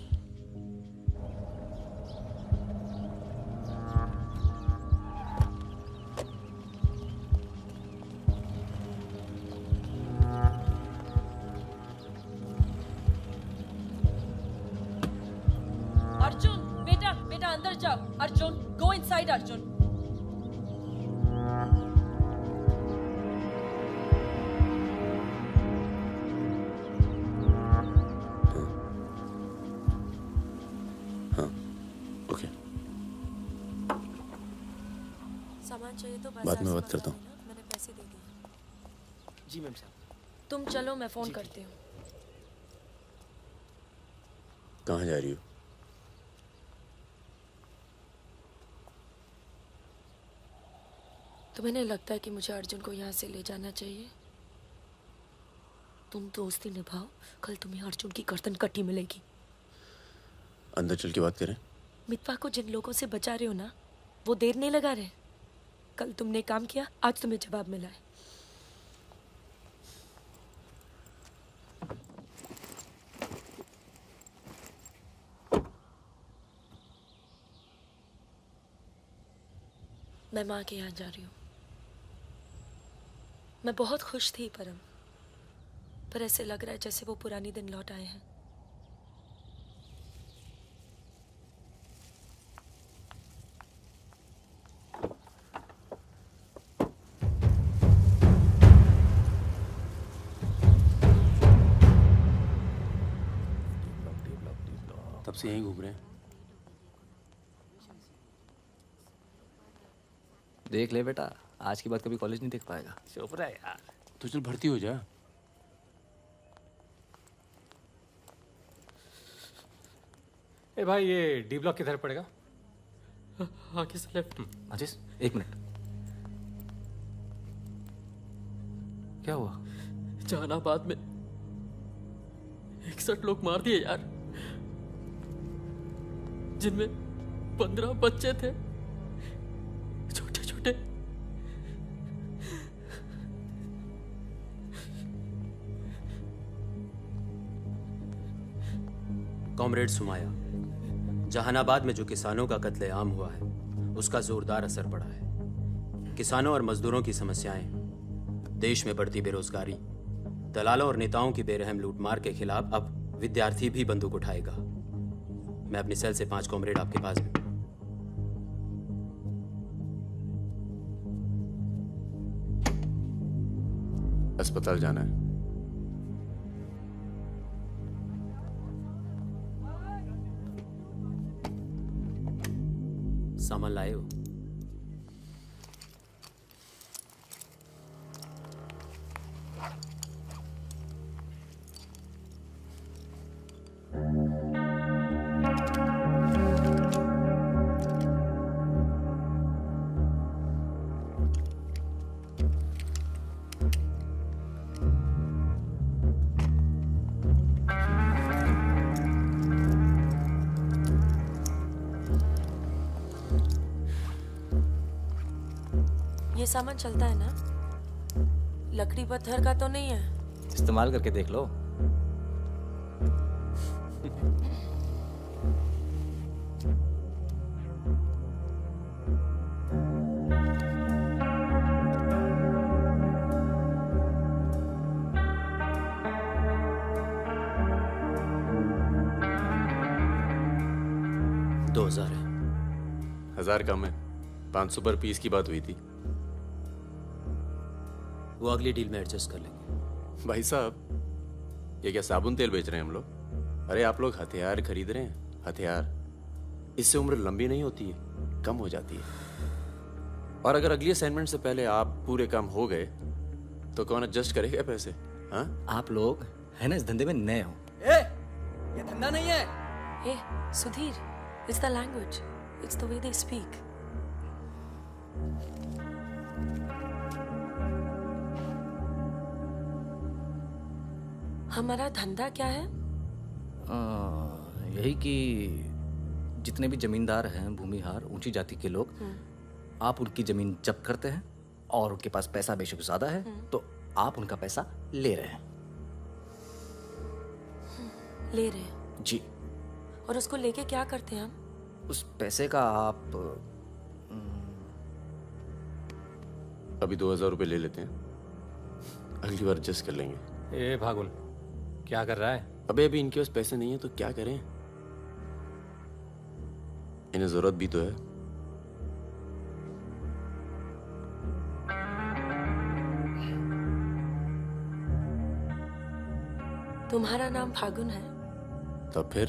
Speaker 16: अंदर जाओ। Arjun, go inside Arjun. सामान चाहिए तो
Speaker 9: बाद में बात करता हूँ।
Speaker 16: मैंने पैसे दे दिए।
Speaker 4: जी मैम साहब।
Speaker 16: तुम चलो, मैं फोन करती हूँ।
Speaker 9: कहाँ जा रही हो?
Speaker 16: तुम्हें नहीं लगता है कि मुझे अर्जुन को यहाँ से ले जाना चाहिए? तुम दोस्ती निभाओ, कल तुम्हें अर्जुन की गर्दन कटी मिलेगी।
Speaker 9: अंदर चल के बात करें।
Speaker 16: मितवा को जिन लोगों से बचा रहे हो ना, वो देर नहीं लगा रहे। कल तुमने काम किया, आज तुम्हें जवाब मिला है। मैं माँ के यहाँ जा रही हूँ। मैं बहुत खुश थी परम, पर ऐसे लग रहा है जैसे वो पुरानी दिन लौट आए हैं।
Speaker 9: तब से यहीं घूम रहे हैं।
Speaker 19: देख ले बेटा, आज के बाद कभी कॉलेज नहीं देख पाएगा।
Speaker 12: चुप रहा यार।
Speaker 9: तो चल भर्ती हो जा।
Speaker 12: ए भाई, ये डी ब्लॉक किधर पड़ेगा?
Speaker 3: आगे से लेफ्ट।
Speaker 19: अजीज, एक मिनट। क्या हुआ?
Speaker 3: जहानाबाद में 61 लोग मार दिए यार, जिनमें 15 बच्चे थे, छोटे छोटे।
Speaker 1: कॉमरेड सुमाया, जहानाबाद में जो किसानों का कत्लेआम हुआ है उसका जोरदार असर पड़ा है। किसानों और मजदूरों की समस्याएं, देश में बढ़ती बेरोजगारी, दलालों और नेताओं की बेरहम लूटमार के खिलाफ अब विद्यार्थी भी बंदूक उठाएगा। मैं अपनी सेल से 5 कॉमरेड आपके पास में।
Speaker 9: अस्पताल जाना है।
Speaker 1: सामान लाए हो?
Speaker 16: ये सामान चलता है ना? लकड़ी पत्थर का तो नहीं है?
Speaker 19: इस्तेमाल करके देख लो।
Speaker 9: हजार कम है। 500 पर पीस की बात हुई थी।
Speaker 1: वो अगली डील में एडजस्ट कर लेंगे।
Speaker 9: भाई साहब, ये क्या साबुन तेल बेच रहे हैं हम लोग? अरे आप लोग हथियार खरीद रहे हैं। हथियार, इससे उम्र लंबी नहीं होती है, कम हो जाती है। और अगर अगली असाइनमेंट से पहले आप पूरे काम हो गए तो कौन एडजस्ट करेगा पैसे? हाँ,
Speaker 19: आप लोग है ना इस धंधे में नए हो।
Speaker 15: ये धंधा नहीं है।
Speaker 16: Hey, Sudhir, it's the language. It's the way they speak. हमारा धंधा क्या है?
Speaker 19: यही कि जितने भी जमींदार हैं, भूमिहार, ऊंची जाति के लोग, आप उनकी जमीन जब्त करते हैं और उनके पास पैसा बेशक ज्यादा है तो आप उनका पैसा ले रहे हैं।
Speaker 16: ले रहे हैं?
Speaker 19: जी।
Speaker 16: और उसको लेके क्या करते हैं हम?
Speaker 19: उस पैसे का आप
Speaker 9: अभी 2000 रुपए ले लेते हैं, अगली बार एडजस्ट कर लेंगे।
Speaker 12: ए भागुन, क्या कर रहा है?
Speaker 9: अबे अभी इनके पास पैसे नहीं है तो क्या करें? इन्हें जरूरत भी तो है।
Speaker 16: तुम्हारा नाम फागुन है?
Speaker 9: तब फिर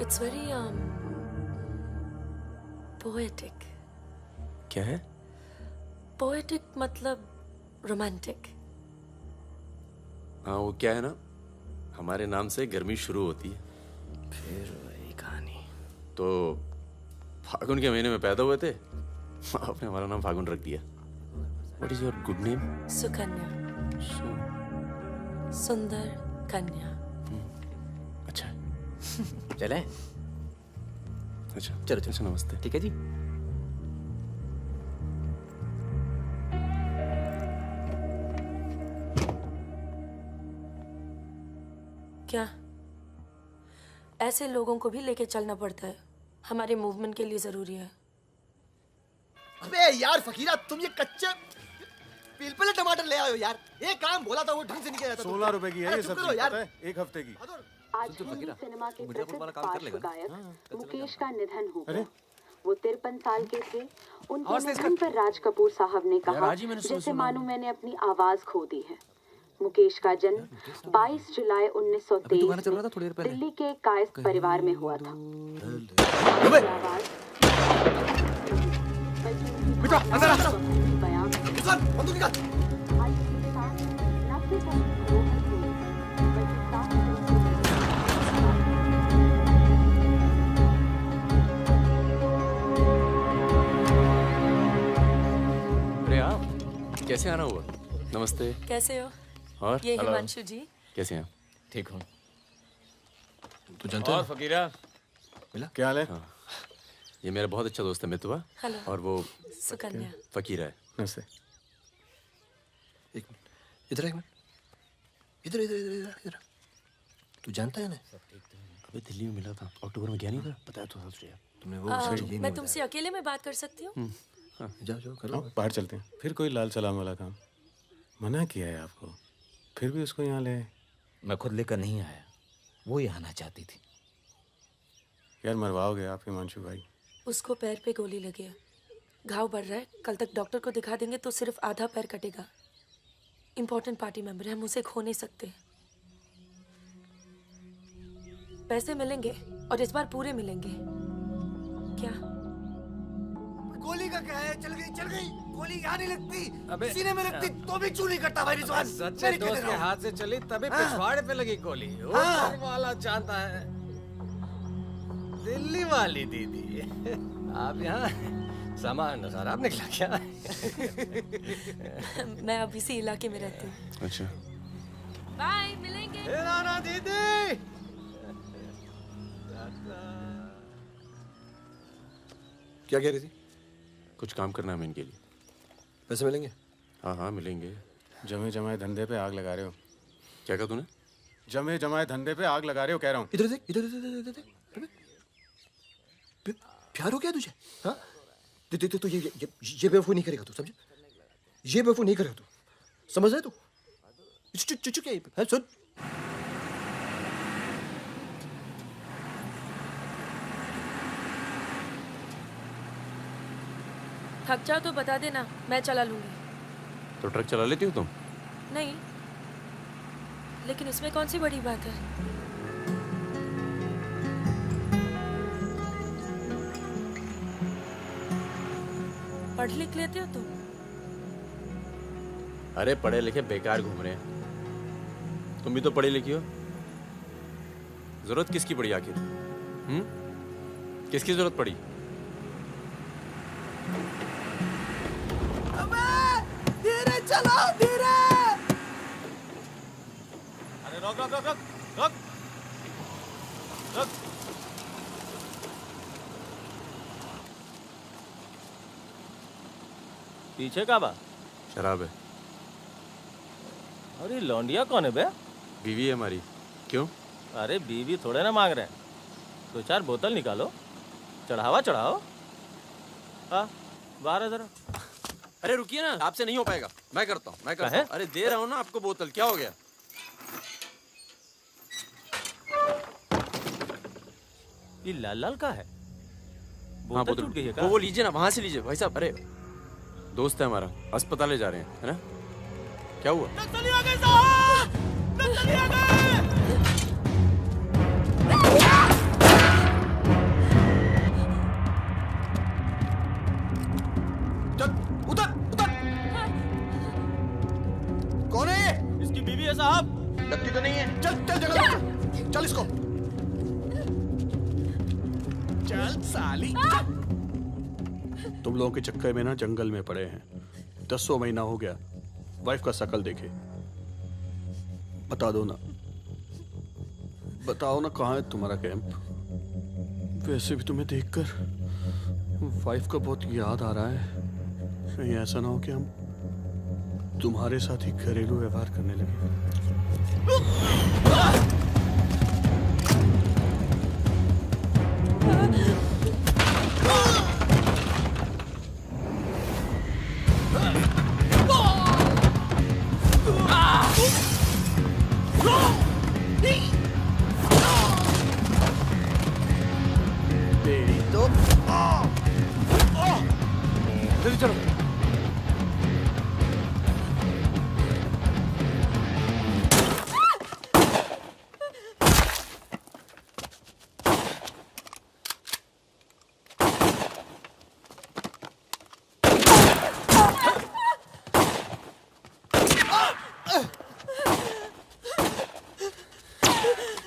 Speaker 16: इट्स वेरी पोएटिक।
Speaker 9: क्या है?
Speaker 16: पोएटिक मतलब रोमांटिक।
Speaker 9: हाँ, वो क्या है ना, हमारे नाम से गर्मी शुरू होती है।
Speaker 15: फिर वही कहानी।
Speaker 9: तो फागुन के महीने में पैदा हुए थे, आपने हमारा नाम फागुन रख दिया। What is your good name?
Speaker 16: Sukanya. सुंदर कन्या।
Speaker 9: अच्छा।
Speaker 15: चलें?
Speaker 9: अच्छा
Speaker 15: चलो चलो।
Speaker 9: अच्छा, नमस्ते।
Speaker 15: ठीक है जी।
Speaker 16: क्या ऐसे लोगों को भी लेके चलना पड़ता है? हमारे मूवमेंट के लिए जरूरी है।
Speaker 4: अबे यार फकीरा, तुम ये कच्चे पिलपिले टमाटर ले आयो यार। एक काम बोला था वो ढंग से नहीं किया जाता।
Speaker 13: 16 रुपए की है ये सब्जी,
Speaker 4: यार।
Speaker 13: पता है? एक हफ्ते की।
Speaker 2: आज हिंदी सिनेमा के प्रसिद्ध पार्श्व गायक मुकेश का निधन हो गया। वो 53 साल के थे। उनके निधन पर राज कपूर साहब ने कहा, जैसे मानो मैंने अपनी आवाज खो दी है। मुकेश का जन्म 22 जुलाई 1923 में दिल्ली के कायस्थ परिवार में हुआ था।
Speaker 9: अरे आप कैसे आना हुआ? नमस्ते।
Speaker 16: कैसे हो?
Speaker 9: और
Speaker 16: ये हिमांशु जी।
Speaker 9: कैसे हैं?
Speaker 15: ठीक हूँ।
Speaker 9: तू जानता
Speaker 12: और फकीरा
Speaker 9: मिला? क्या हाल है? हाँ। ये मेरा बहुत अच्छा दोस्त है मितवा।
Speaker 16: हेलो।
Speaker 9: और वो
Speaker 16: सुकन्या।
Speaker 9: फकीरा है।
Speaker 13: नमस्ते।
Speaker 4: एक मिनट, इधर एक मिनट, इधर इधर इधर इधर इधर। तू जानता है ना?
Speaker 9: अबे दिल्ली में मिला था, अक्टूबर में गया नहीं था, बताया तो था तुझे।
Speaker 4: तुमने वो
Speaker 16: मैं तुमसे अकेले में बात कर सकती हूँ?
Speaker 4: जाओ जाओ करो।
Speaker 13: बाहर चलते हैं। फिर कोई लाल सलाम वाला काम? मना किया है आपको, फिर भी उसको यहाँ ले।
Speaker 17: मैं खुद लेकर नहीं आया, वो ही आना चाहती थी।
Speaker 13: यार मरवाओगे आप हिमांशु भाई।
Speaker 16: उसको पैर पे गोली लगी है, घाव बढ़ रहा है। कल तक डॉक्टर को दिखा देंगे तो सिर्फ आधा पैर कटेगा। इम्पोर्टेंट पार्टी मेंबर है, हम उसे खो नहीं सकते। पैसे मिलेंगे और इस बार पूरे मिलेंगे। क्या
Speaker 14: गोली का क्या है? चल गई गोली यहाँ नहीं लगती।
Speaker 15: अबे
Speaker 14: सीने में लगती तो भी चू नहीं करता भाई रिजवान।
Speaker 15: सच्चे दोस्त के हाथ से चली तभी पिछवाड़े पे लगी गोली। ऊपर वाला जानता है। दिल्ली वाली दीदी, आप यहाँ सामान खराब निकला क्या?
Speaker 16: मैं अब इसी इलाके में रहती हूँ।
Speaker 9: अच्छा।
Speaker 16: बाय, मिलेंगे।
Speaker 15: नाना दीदी।
Speaker 4: क्या कह रही थी?
Speaker 9: कुछ काम करना है इनके लिए।
Speaker 4: पैसे मिलेंगे?
Speaker 9: हाँ हाँ मिलेंगे।
Speaker 13: जमे जमाए धंधे पे आग लगा रहे हो।
Speaker 9: क्या कहा तूने?
Speaker 13: जमे जमाए धंधे पे आग लगा रहे हो कह रहा हूँ।
Speaker 4: इधर देख, इधर इधर इधर प्यार हो गया तुझे? हाँ तो ये बेवकूफ नहीं करेगा तू, समझे? ये बेवकूफ नहीं करेगा तू, समझ रहे तू? चुप है, सुन।
Speaker 16: थक जाओ तो बता देना, मैं चला लूंगी।
Speaker 9: तो ट्रक चला लेती हो तुम?
Speaker 16: नहीं, लेकिन इसमें कौन सी बड़ी बात है? पढ़ लिख लेते हो तुम?
Speaker 9: अरे पढ़े लिखे बेकार घूम रहे हैं। तुम भी तो पढ़ी लिखी हो। जरूरत किसकी पड़ी आखिर? किसकी जरूरत पड़ी?
Speaker 14: धीरे चलो, धीरे।
Speaker 12: अरे रोक रोक रोक रोक रोक रोक। पीछे का बा?
Speaker 9: शराब है।
Speaker 12: अरे लौंडिया कौन है बे?
Speaker 9: बीवी है हमारी। क्यों?
Speaker 12: अरे बीवी थोड़े ना मांग रहे हैं, 2-4 बोतल निकालो, चढ़ावा चढ़ाओ। हाँ बाहर है जरा।
Speaker 9: अरे रुकिए ना, आपसे नहीं हो पाएगा। मैं करता हूँ। अरे दे रहा हूँ ना आपको बोतल, क्या हो गया?
Speaker 12: ये लाल लाल का है?
Speaker 9: हाँ
Speaker 12: बोतल टूट गई है का?
Speaker 9: वो लीजिए ना, वहां से लीजिए भाई साहब। अरे दोस्त है हमारा, अस्पताल ले जा रहे हैं, है ना? क्या हुआ?
Speaker 21: नक्सली आ गए साहब! नक्सली आ गए!
Speaker 4: चल उतर उतर। कौन है ये?
Speaker 12: इसकी बीवी है साहब।
Speaker 4: लगती तो नहीं है। चल चल जगह चल इसको।
Speaker 13: चल साली। तुम लोगों के चक्कर में ना जंगल में पड़े हैं। 10 महीना हो गया। वाइफ का शकल देखे। बता दो ना, बताओ ना कहाँ है तुम्हारा कैंप। वैसे भी तुम्हें देखकर वाइफ का बहुत याद आ रहा है। कहीं ऐसा ना हो कि हम तुम्हारे साथ ही घरेलू व्यवहार करने लगे।
Speaker 4: जल्दी चलो।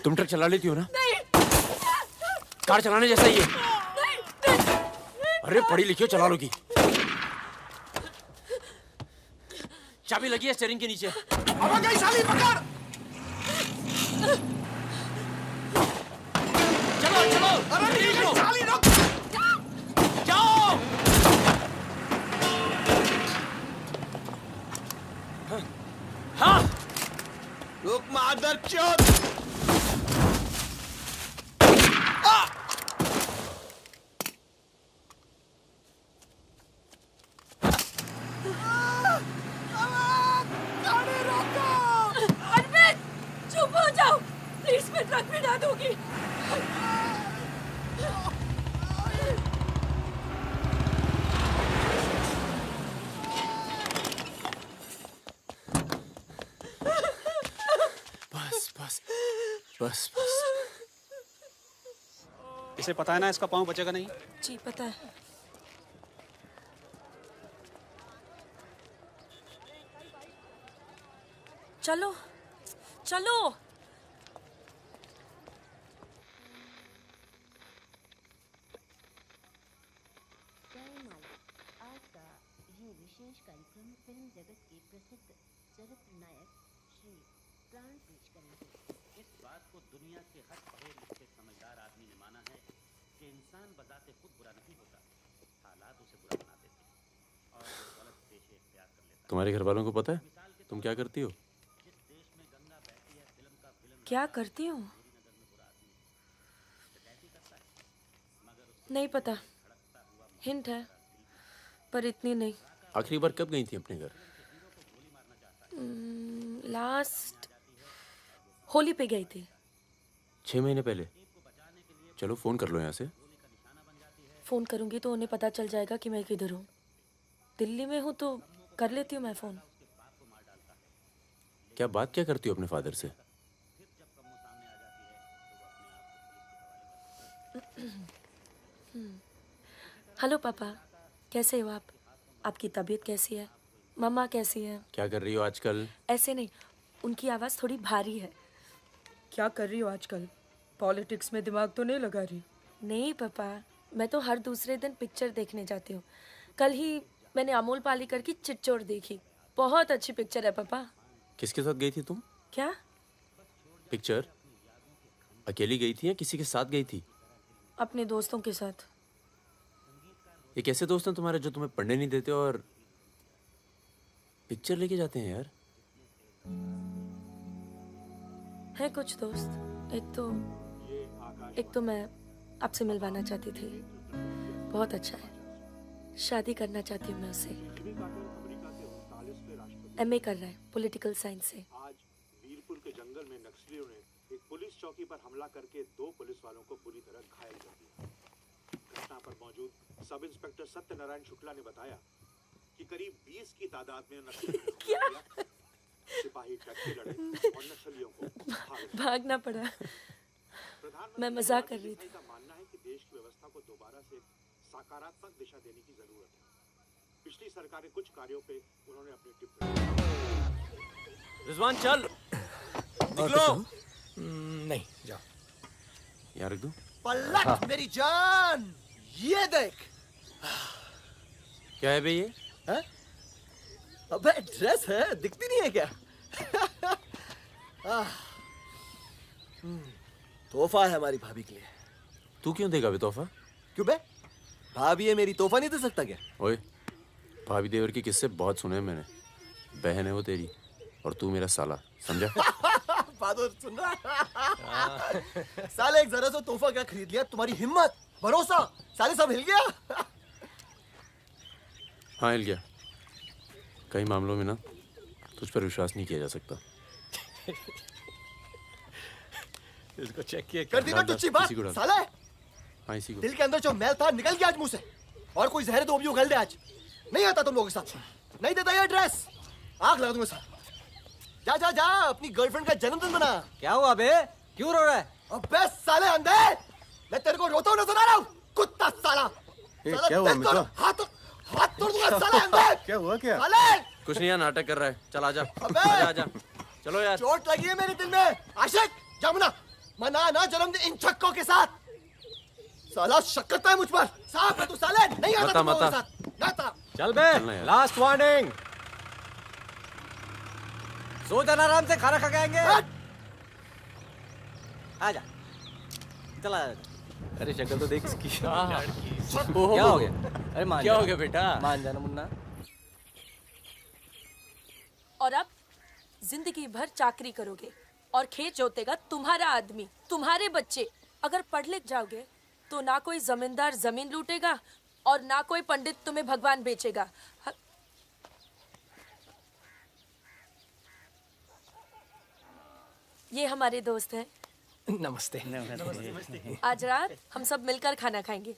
Speaker 9: तुम ट्रक चला लेती हो ना? नहीं। कार चलाने जैसा ही है।
Speaker 21: नहीं।
Speaker 9: अरे पढ़ी लिखी हो, चला लोगी। चाबी लगी है स्टीयरिंग के नीचे।
Speaker 4: अब गई साली, पकड़।
Speaker 21: चलो चलो।
Speaker 4: अरे नहीं गई साली, रुक।
Speaker 21: जाओ।
Speaker 4: हाँ। रुक मादरचोद।
Speaker 21: ट्रक में ना दूंगी।
Speaker 9: बस बस बस बस।
Speaker 13: इसे पता है ना इसका पाँव बचेगा नहीं?
Speaker 16: जी पता है। चलो चलो।
Speaker 2: कार्यक्रम फिल्म जगत के प्रसिद्ध चरित्र नायक श्री प्राण पेश करेंगे।
Speaker 11: इस बात को दुनिया के हर पढ़े लिखे समझदार आदमी ने माना है कि इंसान बजाते खुद बुरा नहीं होता, हालात उसे बुरा बना देते हैं और वो गलत पेशे इख्तियार कर लेता है।
Speaker 9: तुम्हारे घर वालों को पता है तुम क्या करती हो?
Speaker 16: क्या करती हूँ? नहीं पता, हिंट है पर इतनी नहीं।
Speaker 9: आखिरी बार कब गई थी अपने घर?
Speaker 16: लास्ट होली पे गई थी।
Speaker 9: 6 महीने पहले। चलो फोन कर लो यहाँ से।
Speaker 16: फोन करूंगी तो उन्हें पता चल जाएगा कि मैं किधर हूँ। दिल्ली में हूँ तो कर लेती हूँ मैं फोन।
Speaker 9: क्या बात क्या करती हो अपने फादर से?
Speaker 16: हेलो पापा, कैसे हो आप? आपकी तबीयत कैसी है? मम्मा कैसी है?
Speaker 9: क्या कर रही हो आजकल?
Speaker 16: ऐसे नहीं, उनकी आवाज़ थोड़ी भारी है। क्या कर रही हो आजकल? पॉलिटिक्स में दिमाग तो नहीं लगा रही? नहीं पापा, मैं तो हर दूसरे दिन पिक्चर देखने जाती हूँ। कल ही मैंने अमोल पालेकर की चिट्चोर देखी। बहुत अच्छी पिक्चर है पापा।
Speaker 9: किसके साथ गई थी तुम?
Speaker 16: क्या?
Speaker 9: पिक्चर अकेली गई थी या किसी के साथ गई थी?
Speaker 16: अपने दोस्तों के साथ।
Speaker 9: ये कैसे दोस्त हैं तुम्हारे जो तुम्हें पढ़ने नहीं देते और पिक्चर लेके जाते हैं यार?
Speaker 16: है कुछ दोस्त। एक तो मैं आपसे मिलवाना चाहती थी। बहुत अच्छा है। शादी करना चाहती हूँ मैं उससे। MA कर रहा है पॉलिटिकल साइंस से।
Speaker 13: आज वीरपुर के जंगल में नक्सलियों ने एक
Speaker 7: पुलिस चौकी पर हमला करके 2 पुलिस वालों को बुरी तरह घायल कर दिया। घटना पर मौजूद सब इंस्पेक्टर सत्यनारायण शुक्ला ने बताया कि करीब 20 की तादाद में नक्सली सिपाही टक्के लड़े और नक्सलियों को
Speaker 16: भागना पड़ा। मैं मजाक कर रही थी।
Speaker 7: का मानना है कि देश की व्यवस्था को दोबारा से सकारात्मक दिशा देने की जरूरत है। पिछली सरकार के कुछ कार्यों पे उन्होंने अपनी टिप्पणी।
Speaker 12: रिजवान चल निकलो।
Speaker 4: नहीं जाओ।
Speaker 9: यहाँ रख दूं?
Speaker 4: पलट मेरी जान, ये देख।
Speaker 12: क्या है बे ये?
Speaker 4: है? अबे ड्रेस है, दिखती नहीं है क्या? तोहफा है हमारी भाभी के लिए।
Speaker 9: तू क्यों देगा बे तोहफा?
Speaker 4: क्यों बे? भाभी है मेरी, तोहफा नहीं दे सकता क्या?
Speaker 9: ओए, भाभी देवर के किस्से बहुत सुने हैं मैंने। बहन है वो तेरी और तू मेरा साला, समझा?
Speaker 4: बहादुर सुन रहा? साले एक जरा सा तोहफा क्या खरीद लिया? तुम्हारी हिम्मत, भरोसा, साले सब हिल गया।
Speaker 9: हाँ हिल गया। कई मामलों में ना तुझ पर विश्वास नहीं किया जा सकता।
Speaker 12: इसको चेक किया
Speaker 4: कर दी ना तुझी बात साले।
Speaker 9: हाँ इसी को।
Speaker 4: दिल के अंदर जो मैल था निकल गया आज मुंह से। और कोई जहर दो भी उगल दे आज। नहीं आता तुम लोगों के साथ। नहीं देता ये ड्रेस, आग लगा दूंगा साथ। जा जा जा अपनी गर्लफ्रेंड का जन्मदिन मना।
Speaker 8: क्या हुआ बे? क्यों रो रहा है?
Speaker 4: अबे साले अंधे, मैं तेरे को रोता हुआ नजर आ रहा हूँ, कुत्ता साला।
Speaker 12: क्या हुआ मित्रा?
Speaker 4: हाथ तोड़ दूंगा साले अंधे।
Speaker 12: क्या हुआ क्या?
Speaker 4: साले
Speaker 12: कुछ नहीं यार, नाटक कर रहा है। चल आजा।
Speaker 4: अबे
Speaker 12: आजा चलो यार।
Speaker 4: चोट लगी है मेरे दिल में। आशिक जामुना मना ना जन्मदिन इन छक्कों के साथ। साला शक करता है मुझ पर। साफ है तू साले, नहीं आता तुम लोगों के साथ। नाता
Speaker 12: चल बे, लास्ट वार्निंग।
Speaker 8: सो जाना आराम से, खाना खा के आएंगे। आजा चला।
Speaker 12: अरे शक्ल तो देख इसकी।
Speaker 8: क्या हो गया? अरे मान
Speaker 12: क्या हो गया बेटा?
Speaker 8: मान जाना मुन्ना।
Speaker 16: और अब जिंदगी भर चाकरी करोगे और खेत जोतेगा तुम्हारा आदमी, तुम्हारे बच्चे। अगर पढ़ लिख जाओगे तो ना कोई जमींदार जमीन लूटेगा और ना कोई पंडित तुम्हें भगवान बेचेगा। ये हमारे दोस्त हैं।
Speaker 4: नमस्ते।
Speaker 16: आज रात हम सब मिलकर खाना खाएंगे।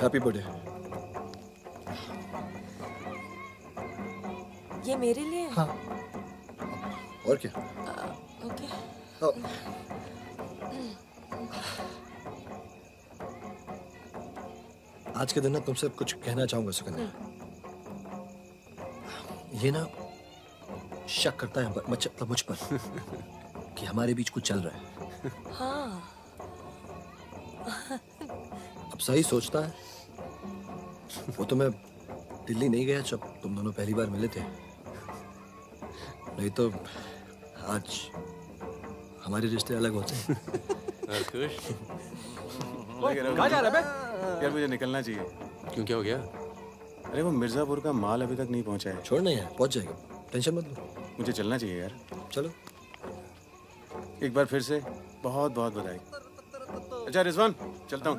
Speaker 4: Happy birthday.
Speaker 16: ये मेरे लिए है?
Speaker 4: हाँ। और क्या?
Speaker 16: ओके।
Speaker 4: आज के दिन ना तुमसे कुछ कहना चाहूंगा सुकन्या। ये ना शक करता है मतलब मुझ पर कि हमारे बीच कुछ चल रहा है।
Speaker 16: हाँ।
Speaker 4: अब सही सोचता है। वो तो मैं दिल्ली नहीं गया जब तुम दोनों पहली बार मिले थे। नहीं तो आज हमारे रिश्ते अलग होते हैं।
Speaker 12: खुश?
Speaker 13: कहाँ जा रहा है बे? यार मुझे निकलना चाहिए।
Speaker 9: क्यों, क्या हो गया?
Speaker 13: अरे वो मिर्जापुर का माल अभी तक नहीं पहुंचा है।
Speaker 4: छोड़ना यार, पहुंच जाएगा, टेंशन मत लो।
Speaker 13: मुझे चलना चाहिए यार।
Speaker 4: चलो।
Speaker 13: एक बार फिर से बहुत बहुत बधाई। अच्छा रिजवान, चलता हूँ।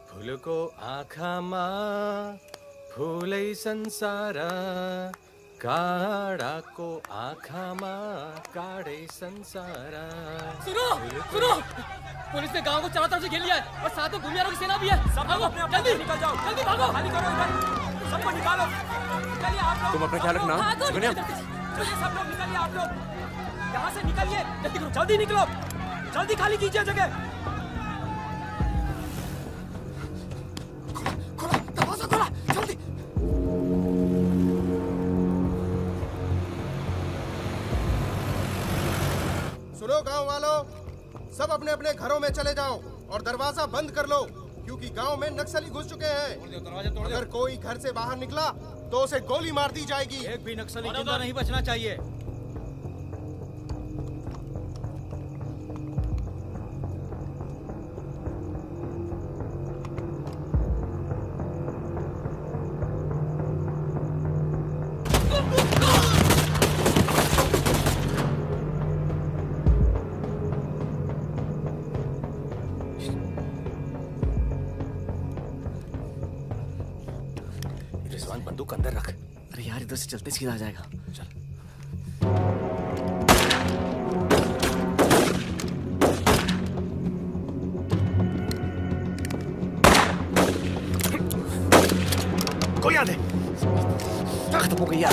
Speaker 12: फूल को आखा मा फूलै संसार, काड़ा को आखा मा काड़े संसार।
Speaker 20: सुनो सुनो, पुलिस ने गांव को चारों तरफ से घेर लिया है और साथ में भूमियारों की सेना भी है। सब भागो, जल्दी निकल जाओ, जल्दी भागो, खाली करो इधर, सबको निकालो। चलिए आप लोग,
Speaker 9: तुम अपना ख्याल रखना।
Speaker 20: चलिए सब लोग निकलिए, आप लोग यहाँ से निकलिए, जल्दी करो, जल्दी निकलो, जल्दी खाली कीजिए जगह।
Speaker 4: दरवाजा खोला, जल्दी।
Speaker 22: सुनो गांव वालों, सब अपने अपने घरों में चले जाओ और दरवाजा बंद कर लो, क्योंकि गांव में नक्सली घुस चुके हैं। अगर कोई घर से बाहर निकला तो उसे गोली मार दी जाएगी।
Speaker 10: एक भी नक्सली जिंदा नहीं बचना चाहिए।
Speaker 15: अबे यार इधर से चलते सीधा आ जाएगा। चल।
Speaker 4: कोई आ दे।
Speaker 15: खत्म हो गई यार।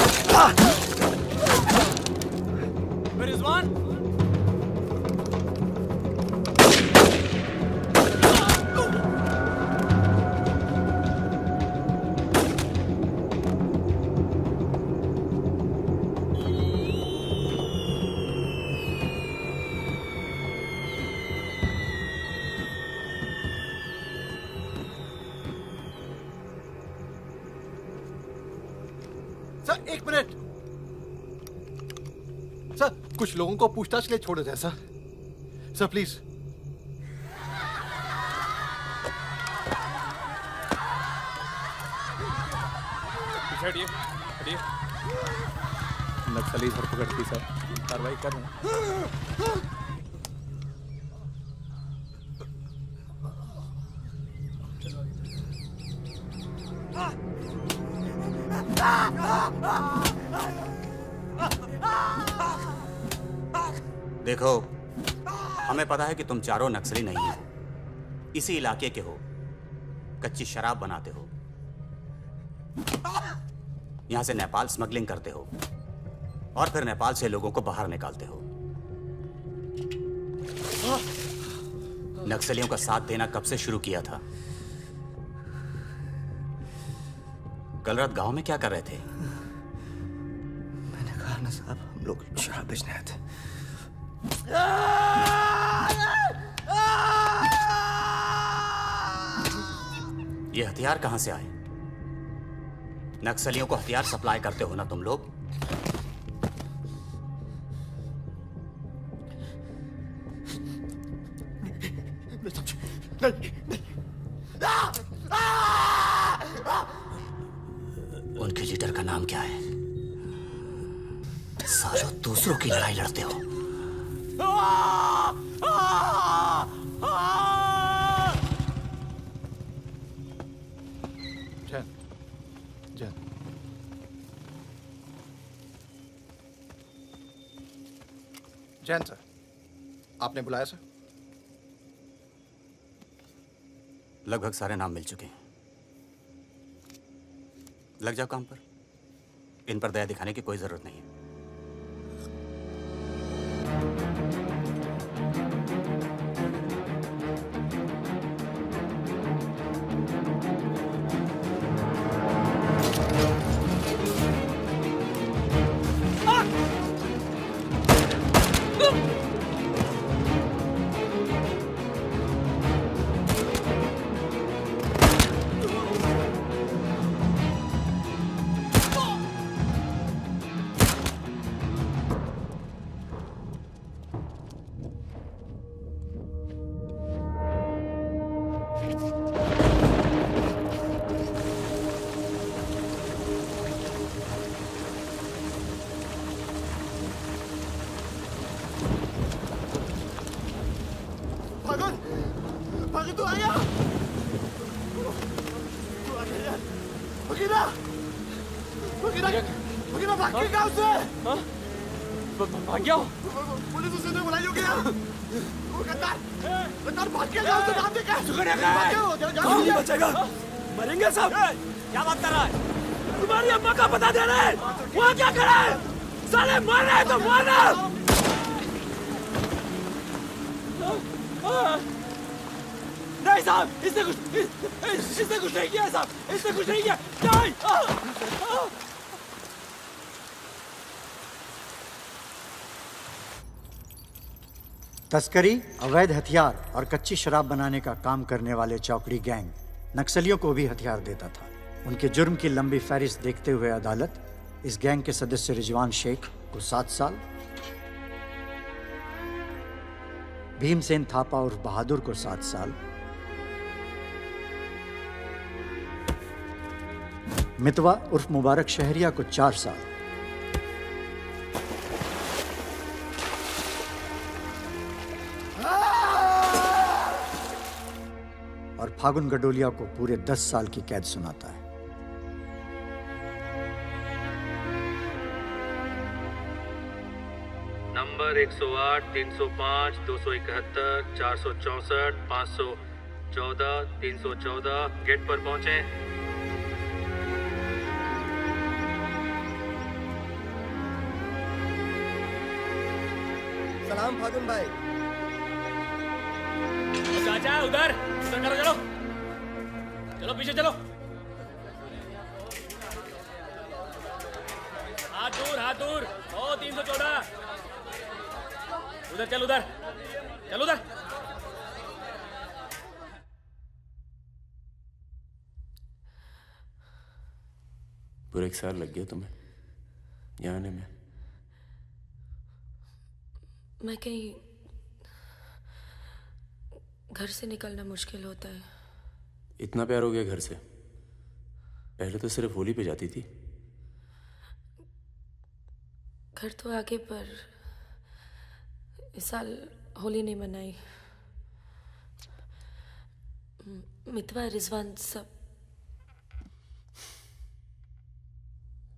Speaker 20: रिजवान
Speaker 14: सर एक मिनट। सर कुछ लोगों को पूछताछ के लिए छोड़ देते हैं सर। Sir please.
Speaker 5: हटिए हटिए। नक्सली धरपकड़ की सर, कार्रवाई कर रहे हैं।
Speaker 11: देखो, हमें पता है कि तुम चारों नक्सली नहीं हो, इसी इलाके के हो, कच्ची शराब बनाते हो, यहां से नेपाल स्मगलिंग करते हो और फिर नेपाल से लोगों को बाहर निकालते हो। नक्सलियों का साथ देना कब से शुरू किया था? कल रात गांव में क्या कर रहे थे?
Speaker 15: मैंने कहा ना साहब, हम लोग शराब बेचने आए थे।
Speaker 11: ये हथियार कहां से आए? नक्सलियों को हथियार सप्लाई करते हो ना तुम लोग? उनके लीडर का नाम क्या है? सालों दूसरों की लड़ाई लड़ते हो।
Speaker 14: जैन सर, आपने बुलाया सर?
Speaker 11: लगभग सारे नाम मिल चुके हैं। लग जाओ काम पर। इन पर दया दिखाने की कोई जरूरत नहीं है।
Speaker 20: भाग गया।
Speaker 14: पुलिस उसे तो बुलाई होगी यार। वो गद्दार भाग के जाओ तो नाम देखा।
Speaker 20: सुगड़िया कहाँ है?
Speaker 14: नहीं बचेगा।
Speaker 20: मरेंगे सब। क्या बात कर रहा है? तुम्हारी अम्मा का पता दे रहे हैं। वहाँ क्या कर रहा है? साले मर रहे हैं तो मारना। नहीं साहब, इसने कुछ नहीं किया साहब, इसने कुछ नहीं किया। नहीं।
Speaker 6: तस्करी, अवैध हथियार और कच्ची शराब बनाने का काम करने वाले चौकड़ी गैंग नक्सलियों को भी हथियार देता था। उनके जुर्म की लंबी फहरिस्त देखते हुए अदालत इस गैंग के सदस्य रिजवान शेख को 7 साल, भीमसेन थापा उर्फ बहादुर को 7 साल, मितवा उर्फ मुबारक शहरिया को 4 साल और फागुन गडोलिया को पूरे 10 साल की कैद सुनाता है।
Speaker 3: नंबर 108 305 271 464 514 314 गेट पर पहुंचे।
Speaker 4: सलाम फागुन भाई।
Speaker 20: चाचा उधर करो, चलो चलो पीछे चलो। हाथ दूर। ओ 314 उधर चल, उधर।
Speaker 9: पूरा 1 साल लग गया तुम्हें यहाँ आने में।
Speaker 16: मैं कहीं घर से निकलना मुश्किल होता है।
Speaker 9: इतना प्यार हो गया घर से? पहले तो सिर्फ होली पे जाती थी।
Speaker 16: घर तो आगे, पर इस साल होली नहीं मनाई। मितवा रिजवान सब।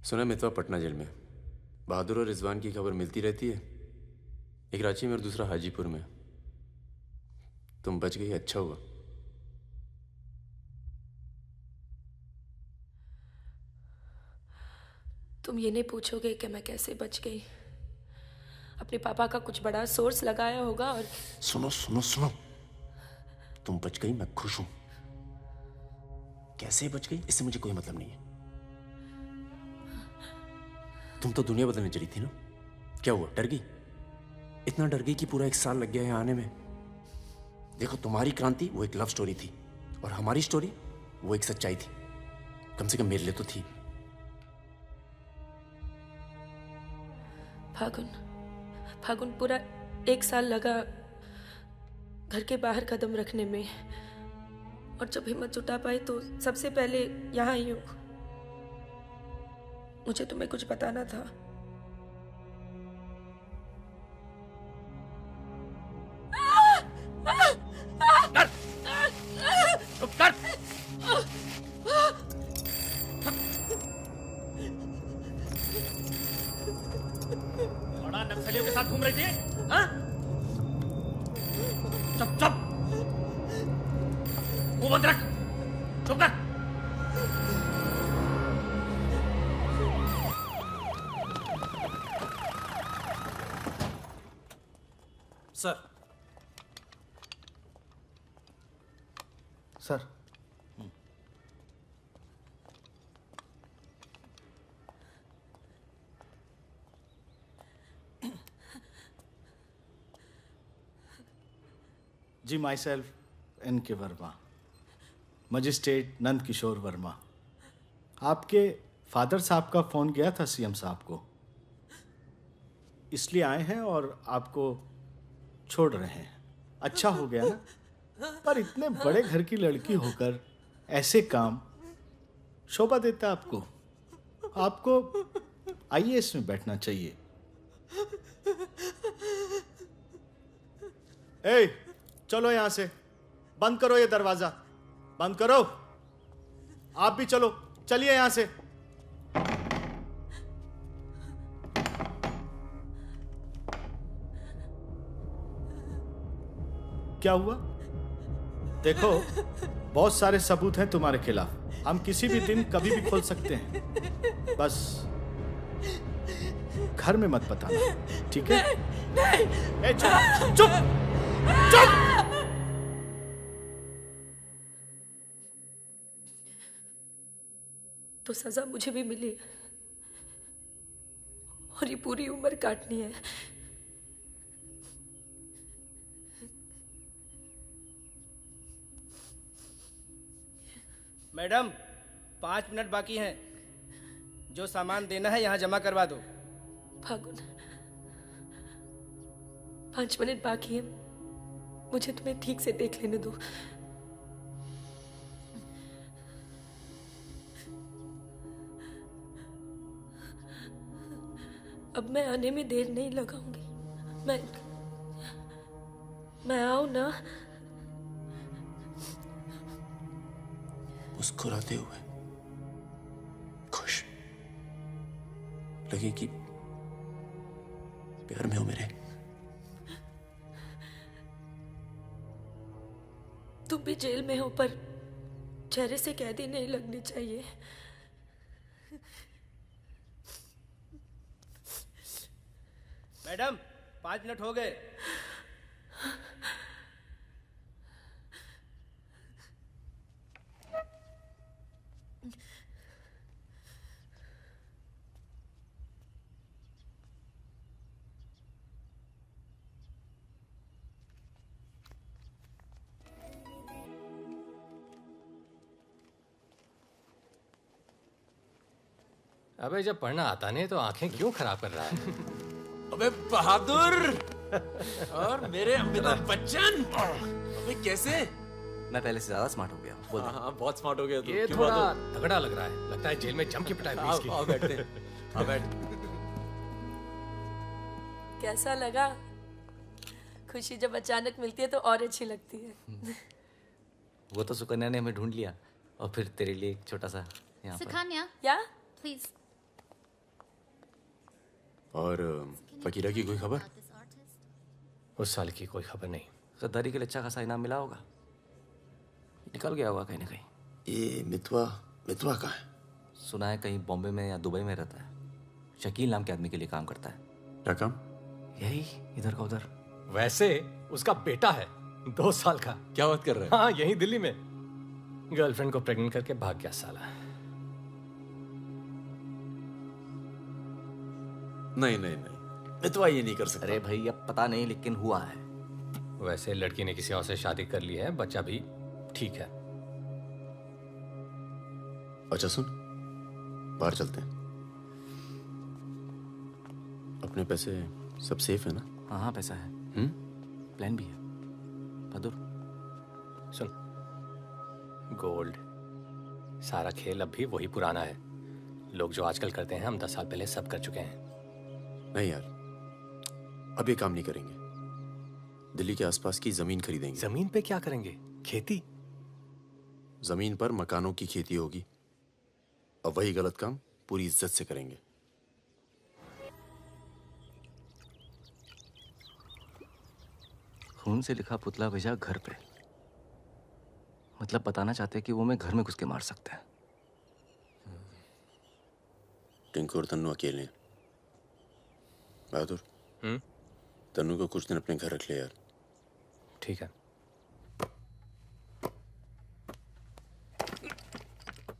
Speaker 9: सुना मितवा पटना जेल में। बहादुर और रिजवान की खबर मिलती रहती है, एक रांची में और दूसरा हाजीपुर में। तुम बच गई, अच्छा हुआ।
Speaker 16: तुम ये नहीं पूछोगे कि मैं कैसे बच गई? अपने पापा का कुछ बड़ा सोर्स लगाया होगा और
Speaker 9: सुनो, तुम बच गई, मैं खुश हूं। कैसे बच गई इससे मुझे कोई मतलब नहीं है। तुम तो दुनिया बदलने चली थी ना, क्या हुआ, डर गई? इतना डर गई कि पूरा 1 साल लग गया है आने में। देखो, तुम्हारी क्रांति वो एक लव स्टोरी थी और हमारी स्टोरी वो एक सच्चाई थी। कम से कम मेरे लिए तो थी।
Speaker 16: फागुन पूरा 1 साल लगा घर के बाहर कदम रखने में, और जब हिम्मत जुटा पाई तो सबसे पहले यहाँ आई हूँ। मुझे तुम्हें कुछ बताना था।
Speaker 20: बड़ा नक्सलियों के साथ घूम रही थी, हाँ? चुप मुंह बंद रख, चुप कर।
Speaker 14: Sir
Speaker 18: ji, my self NK. Verma, magistrate Nand Kishore Verma. आपके फादर साहब का फ़ोन गया था सीएम साहब को, इसलिए आए हैं और आपको छोड़ रहे हैं। अच्छा हो गया ना, पर इतने बड़े घर की लड़की होकर ऐसे काम शोभा देता आपको। आपको आईएएस में बैठना चाहिए। ए, चलो यहां से, बंद करो ये दरवाजा, बंद करो। आप भी चलो, चलिए यहां से। क्या हुआ? देखो, बहुत सारे सबूत हैं तुम्हारे खिलाफ। हम किसी भी दिन कभी भी खोल सकते हैं। बस घर में मत बताना, ठीक है? ए, चुप चुप चुप।
Speaker 16: तो सजा मुझे भी मिली और ये पूरी उम्र काटनी है।
Speaker 21: मैडम, 5 मिनट बाकी हैं। जो सामान देना है यहाँ जमा करवा दो।
Speaker 16: फागुन, 5 मिनट बाकी है, मुझे तुम्हें ठीक से देख लेने दो। अब मैं आने में देर नहीं लगाऊंगी। मैं आऊं ना?
Speaker 9: मुस्कुराते हुए, खुश, लगे कि प्यार में हो मेरे।
Speaker 16: तुम भी जेल में हो, पर चेहरे से कैदी नहीं लगनी चाहिए।
Speaker 10: मैडम 5 मिनट हो गए।
Speaker 1: अबे जब पढ़ना आता नहीं तो आंखें क्यों खराब कर रहा है?
Speaker 19: अबे बहादुर और मेरे अमिताभ बच्चन, अबे कैसे?
Speaker 8: मैं पहले से ज्यादा स्मार्ट हो गया। बोल दे।
Speaker 19: हाँ बहुत स्मार्ट हो गया तू।
Speaker 1: ये थोड़ा तगड़ा लग रहा है। लगता है जेल में जम के पिटाई हुई इसकी।
Speaker 19: आओ बैठते हैं। आओ बैठ।
Speaker 16: कैसा लगा? खुशी जब अचानक मिलती है तो और अच्छी लगती है।
Speaker 8: वो तो सुकन्या ने हमें ढूंढ लिया और फिर तेरे लिए एक छोटा सा यहाँ पर।
Speaker 23: सुकन्या,
Speaker 16: या
Speaker 23: प्लीज।
Speaker 9: और फकीरा की कोई खबर?
Speaker 1: उस साल की कोई खबर नहीं।
Speaker 8: गद्दारी के लिए अच्छा खासा इनाम मिला होगा, निकल गया होगा कहीं ना कहीं।
Speaker 9: ये मितवा कहाँ है?
Speaker 8: सुना है कहीं बॉम्बे में या दुबई में रहता है। शकील नाम के आदमी के लिए काम करता है।
Speaker 9: क्या काम?
Speaker 8: यही इधर का उधर।
Speaker 1: वैसे उसका बेटा है 2 साल का।
Speaker 19: क्या बात कर रहे हैं?
Speaker 1: हाँ यही दिल्ली में। गर्लफ्रेंड को प्रेग्नेंट करके भाग गया साला।
Speaker 19: नहीं मितवा ये नहीं कर सकता।
Speaker 8: अरे भाई अब पता नहीं, लेकिन हुआ है।
Speaker 1: वैसे लड़की ने किसी और से शादी कर ली है, बच्चा भी ठीक है।
Speaker 9: अच्छा सुन, बाहर चलते हैं। अपने पैसे सब सेफ है ना?
Speaker 8: हाँ पैसा है। प्लान भी है। बहादुर
Speaker 1: सुन, गोल्ड सारा खेल अब भी वही पुराना है। लोग जो आजकल करते हैं हम 10 साल पहले सब कर चुके हैं।
Speaker 9: नहीं यार, अब ये काम नहीं करेंगे। दिल्ली के आसपास की जमीन खरीदेंगे।
Speaker 1: जमीन पे क्या करेंगे? खेती?
Speaker 9: जमीन पर मकानों की खेती होगी और वही गलत काम पूरी इज्जत से करेंगे।
Speaker 8: खून से लिखा पुतला भेजा घर पे, मतलब बताना चाहते हैं कि वो मैं घर में घुस के मार सकते हैं।
Speaker 9: टिंकू और तन्नू अकेले हैं। बहादुर, तन्नू को कुछ दिन अपने घर रख ले यार।
Speaker 1: ठीक है।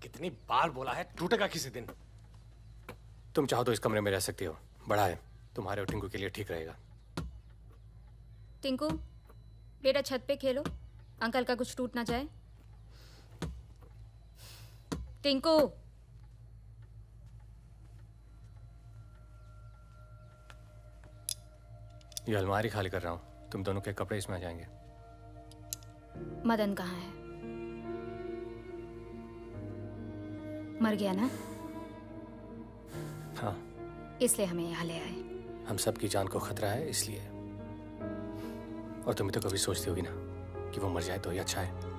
Speaker 1: कितनी बार बोला है, टूटेगा किसी दिन। तुम चाहो तो इस कमरे में रह सकती हो, बड़ा है, तुम्हारे और टिंकू के लिए ठीक रहेगा।
Speaker 23: टिंकू बेटा छत पे खेलो, अंकल का कुछ टूट ना जाए। टिंकू
Speaker 1: ये अलमारी खाली कर रहा हूँ, तुम दोनों के कपड़े इसमें आ जाएंगे।
Speaker 23: मदन कहाँ है? मर गया ना?
Speaker 1: हाँ।
Speaker 23: इसलिए हमें यहाँ ले आए।
Speaker 1: हम सबकी जान को खतरा है इसलिए। और तुम तो कभी सोचती होगी ना कि वो मर जाए तो ही अच्छा है।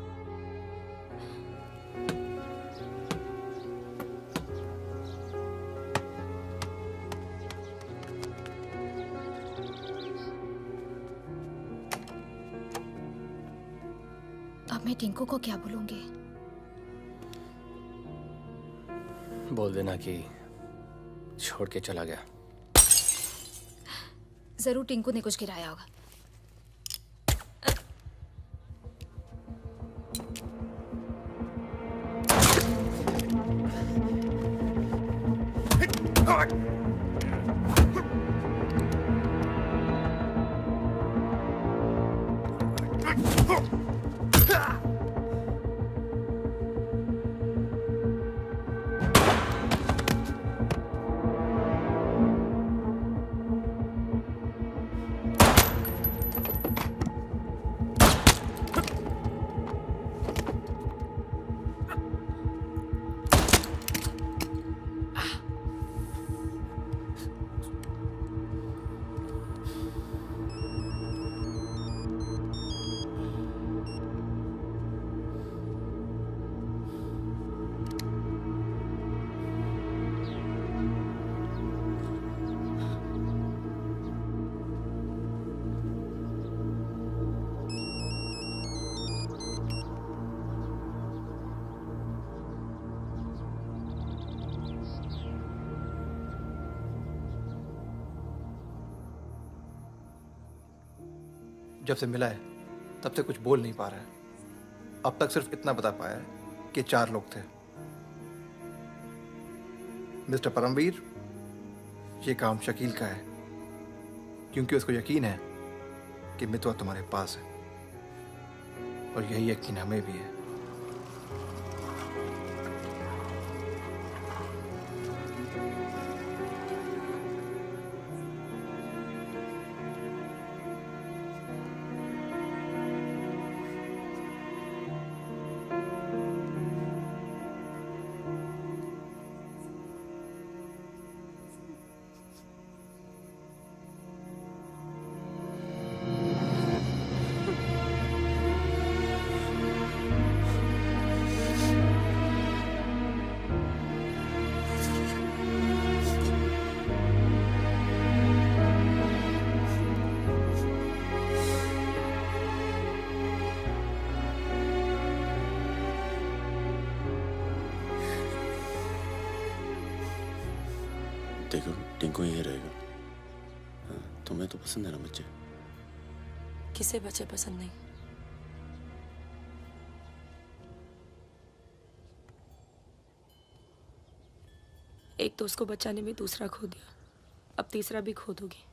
Speaker 23: अब मैं टिंकू को क्या बोलूंगी?
Speaker 1: बोल देना कि छोड़ के चला गया।
Speaker 23: जरूर टिंकू ने कुछ गिराया होगा।
Speaker 14: जब से मिला है तब से कुछ बोल नहीं पा रहा है। अब तक सिर्फ इतना बता पाया है कि 4 लोग थे। मिस्टर परमवीर, ये काम शकील का है, क्योंकि उसको यकीन है कि मितवा तुम्हारे पास है, और यही यकीन हमें भी है।
Speaker 9: देखो टिंकू यही रहेगा। हाँ, तुम्हें तो पसंद है ना बच्चे?
Speaker 16: किसे बच्चे पसंद नहीं? एक तो उसको बचाने में दूसरा खो दिया, अब तीसरा भी खो दोगी,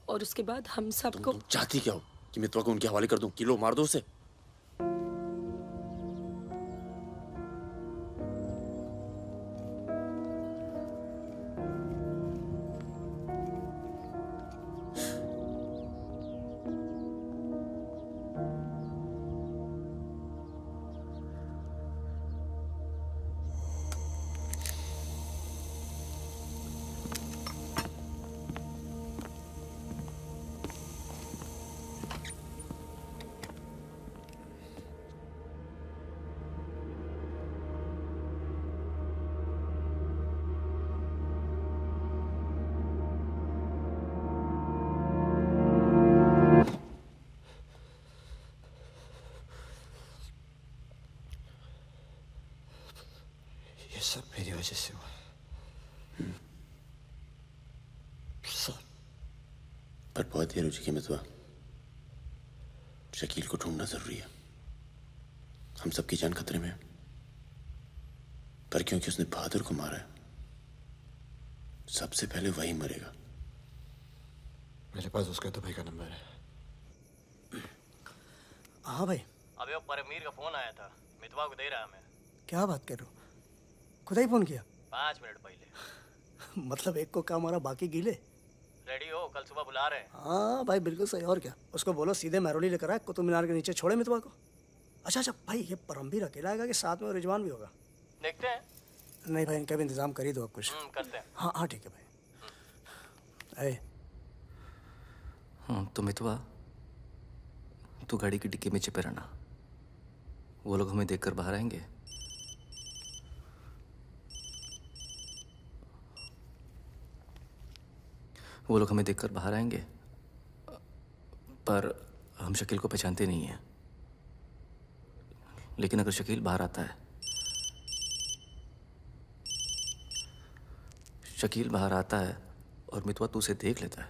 Speaker 16: और उसके बाद हम सबको।
Speaker 9: तुम चाहती क्या हो कि मितवा को उनके हवाले कर दूं? किलो मार दो उसे।
Speaker 4: ये सब मेरी वजह से हुआ। सब।
Speaker 9: पर बहुत देर हो चुकी मितवा। शकील को ढूंढना जरूरी है। हम सबकी जान खतरे में है, पर क्योंकि उसने बहादुर को मारा है, सबसे पहले वही मरेगा।
Speaker 4: मेरे पास उसका दुबई का नंबर है।
Speaker 6: हाँ भाई।
Speaker 12: अबे वो परमीर का फोन आया था, मितवा को दे रहा मैं।
Speaker 6: क्या बात कर रहे हो? खुदा ही फोन किया?
Speaker 12: 5 मिनट पहले।
Speaker 6: मतलब एक को काम, और बाकी गीले।
Speaker 12: रेडी हो, कल सुबह बुला रहे हैं।
Speaker 6: हाँ भाई बिल्कुल सही। और क्या, उसको बोलो सीधे महरौली लेकर आए, कुतुब मीनार के नीचे छोड़े मितवा को। अच्छा भाई, ये परमवीर अकेला आएगा कि साथ में रिजवान भी होगा?
Speaker 12: देखते हैं।
Speaker 6: नहीं भाई, इनका भी इंतजाम कर ही दो आप कुछ।
Speaker 12: करते हैं।
Speaker 6: हाँ हाँ ठीक है भाई।
Speaker 8: तो मितवा, तू गाड़ी की डिक्की में छिपे रहना। वो लोग हमें देखकर बाहर आएंगे। वो लोग हमें देखकर बाहर आएंगे, पर हम शकील को पहचानते नहीं हैं। लेकिन अगर शकील बाहर आता है, शकील बाहर आता है और मितवा तू उसे देख लेता है,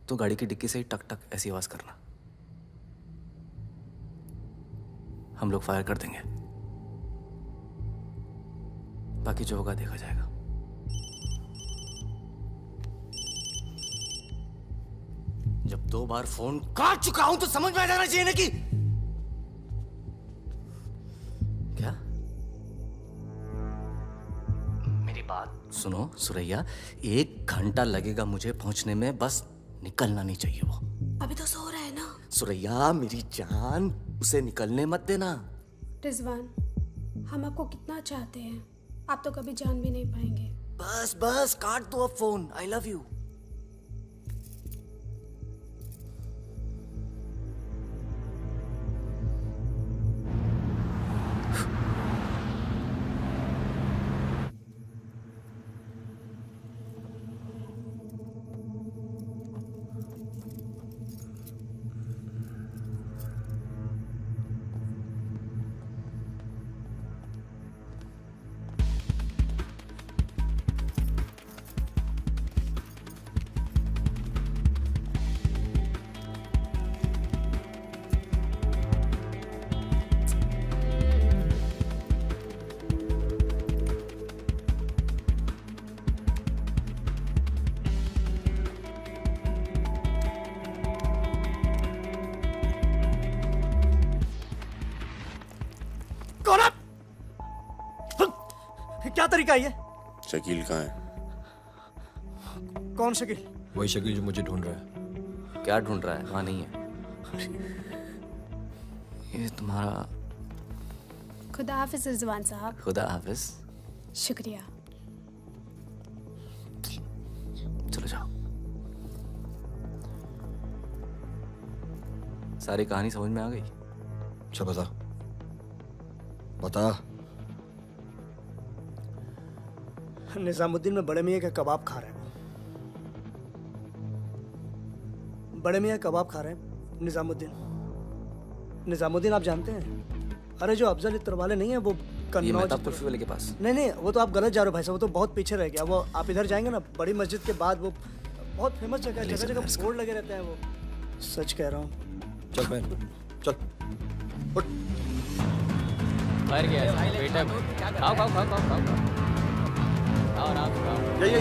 Speaker 8: तो गाड़ी की डिक्की से ही टक टक ऐसी आवाज करना। हम लोग फायर कर देंगे, बाकी जो होगा देखा जाएगा। जब 2 बार फोन काट चुका हूं तो समझ में आ जाना चाहिए ना कि क्या। मेरी बात सुनो सुरैया, 1 घंटा लगेगा मुझे पहुंचने में, बस निकलना नहीं चाहिए वो।
Speaker 2: अभी तो सो रहा है ना।
Speaker 8: सुरैया मेरी जान, उसे निकलने मत देना।
Speaker 2: रिजवान, हम आपको कितना चाहते हैं, आप तो कभी जान भी नहीं पाएंगे।
Speaker 8: बस बस काट दो अब फोन। I love you.
Speaker 6: कौन है? क्या तरीका है ये?
Speaker 9: शकील कहाँ है?
Speaker 6: कौन शकील?
Speaker 4: वही शकील जो मुझे ढूंढ रहा है।
Speaker 8: क्या ढूंढ रहा है? वहां नहीं है। ये तुम्हारा।
Speaker 2: खुदा हाफिज रिजवान साहब।
Speaker 8: खुदा हाफिज।
Speaker 2: शुक्रिया।
Speaker 8: चलो जाओ। सारी कहानी समझ में आ गई?
Speaker 4: अच्छा बता बता।
Speaker 6: निजामुद्दीन में बड़े मियाँ का कबाब खा रहे हैं। बड़े मियाँ कबाब खा रहे हैं। निजामुद्दीन आप जानते हैं? अरे जो अफजल इत्र वाले नहीं है वो कन्नौज
Speaker 8: कुल्फी वाले के पास।
Speaker 6: नहीं वो तो आप गलत जा रहे हो भाई साहब। वो तो बहुत पीछे रह गया। वो आप इधर जाएंगे ना, बड़ी मस्जिद के बाद वो बहुत फेमस जगह है। जगह जगह बोर्ड लगे रहते हैं। वो सच कह रहा हूँ।
Speaker 4: चल बहन चल उठ।
Speaker 20: मर गया बेटा। खाओ खाओ खाओ खाओ खाओ खाओ आराम से खाओ।
Speaker 4: ये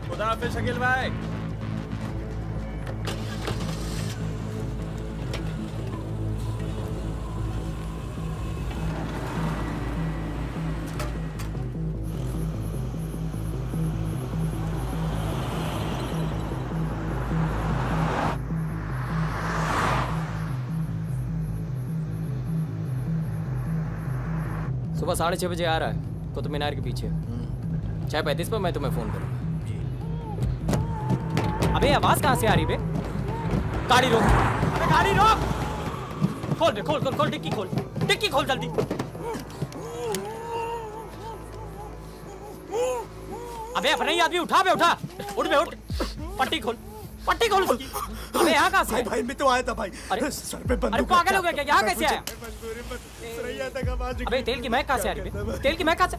Speaker 5: खुदा हाफिज शकील भाई।
Speaker 20: सुबह 6:30 बजे आ रहा है कुतुब मीनार के पीछे। 6:35 पर मैं तुम्हें फोन करूंगा। अबे आवाज कहाँ से आ रही बे? गाड़ी रोक। अबे गाड़ी रोक। खोल बे खोल खोल खोल डिक्की खोल। डिक्की खोल जल्दी। अबे अपना ही आदमी उठा बे उठा। उठ बे उठ। पट्टी खोल। पट्टी खोल उसकी। अबे यहाँ कहाँ से?
Speaker 6: भाई मैं तो आया था भाई।
Speaker 20: अरे
Speaker 6: सर पे बंदूक।
Speaker 20: अरे पागल हो गया क्या? यहाँ कैसे आया?
Speaker 6: अबे
Speaker 20: अबे तेल की महक कहाँ से आ रही है? तेल की महक कहाँ से?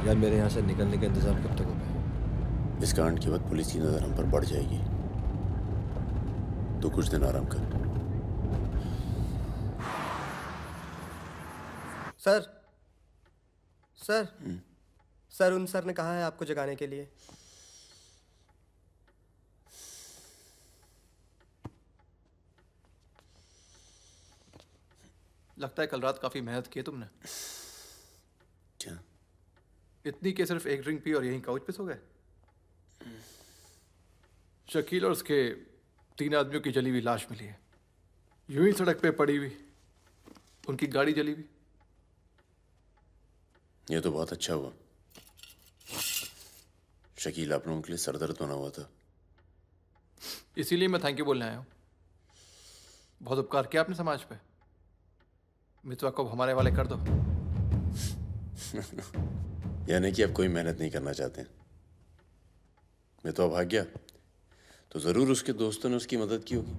Speaker 4: यार मेरे यहाँ से निकलने का इंतजाम कब तक होगा?
Speaker 9: इस कांड के बाद पुलिस की नजर हम पर बढ़ जाएगी। तो कुछ दिन आराम कर।
Speaker 7: सर उन सर ने कहा है आपको जगाने के लिए।
Speaker 14: लगता है कल रात काफी मेहनत की है तुमने।
Speaker 9: क्या?
Speaker 14: इतनी कि सिर्फ एक ड्रिंक पी और यहीं काउच पे सो गए? शकील और उसके 3 आदमियों की जली हुई लाश मिली है, यूं ही सड़क पे पड़ी हुई। उनकी गाड़ी जली हुई।
Speaker 9: ये तो बहुत अच्छा हुआ। शकील आप लोगों के लिए सरदर्द बना हुआ था।
Speaker 14: इसीलिए मैं थैंक यू बोलने आया हूँ। बहुत उपकार किया आपने समाज पे। मितवा को हमारे वाले कर दो।
Speaker 9: यानी कि आप कोई मेहनत नहीं करना चाहते। मितवा भाग गया तो जरूर उसके दोस्तों ने उसकी मदद की होगी।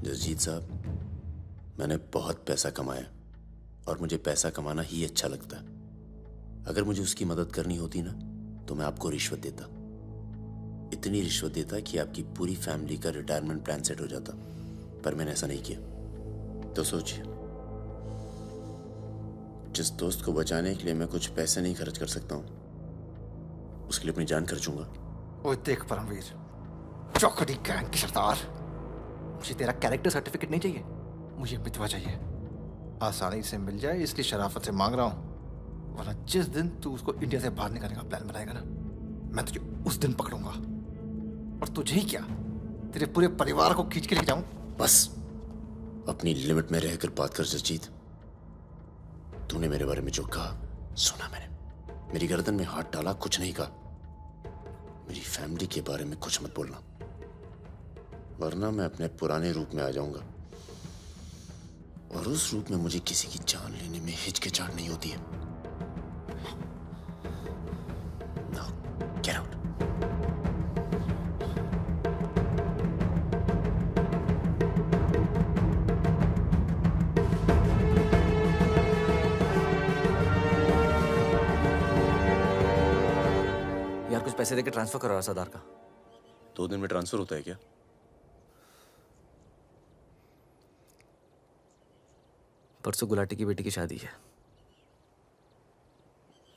Speaker 9: जसजीत साहब, मैंने बहुत पैसा कमाया और मुझे पैसा कमाना ही अच्छा लगता है। अगर मुझे उसकी मदद करनी होती ना तो मैं आपको रिश्वत देता। इतनी रिश्वत देता कि आपकी पूरी फैमिली का रिटायरमेंट प्लान सेट हो जाता। पर मैंने ऐसा नहीं किया। तो सोचिए, जिस दोस्त को बचाने के लिए मैं कुछ पैसे नहीं खर्च कर सकता हूं, उसके लिए अपनी जान खर्चूंगा।
Speaker 14: ओए देख परमवीर, चौकड़ी गैंग की सरदार, मुझे तेरा कैरेक्टर सर्टिफिकेट नहीं चाहिए, मुझे मितवा चाहिए। आसानी से मिल जाए इसलिए शराफत से मांग रहा हूं, वरना जिस दिन तू उसको इंडिया से बाहर निकालने का प्लान बनाएगा ना, मैं तुझे उस दिन पकड़ूंगा। और तुझे ही क्या, तेरे पूरे परिवार को खींच के लेके जाऊं।
Speaker 9: बस अपनी लिमिट में रहकर बात कर जसजीत। तूने मेरे बारे में जो कहा सुना मैंने। मेरी गर्दन में हाथ डाला, कुछ नहीं कहा। मेरी फैमिली के बारे में कुछ मत बोलना, वरना मैं अपने पुराने रूप में आ जाऊंगा। और उस रूप में मुझे किसी की जान लेने में हिचकिचाहट नहीं होती है। Now, get out.
Speaker 8: यार कुछ पैसे देके ट्रांसफर करो सरदार का।
Speaker 9: 2 दिन में ट्रांसफर होता है क्या?
Speaker 8: परसों गुलाटी की बेटी की शादी है।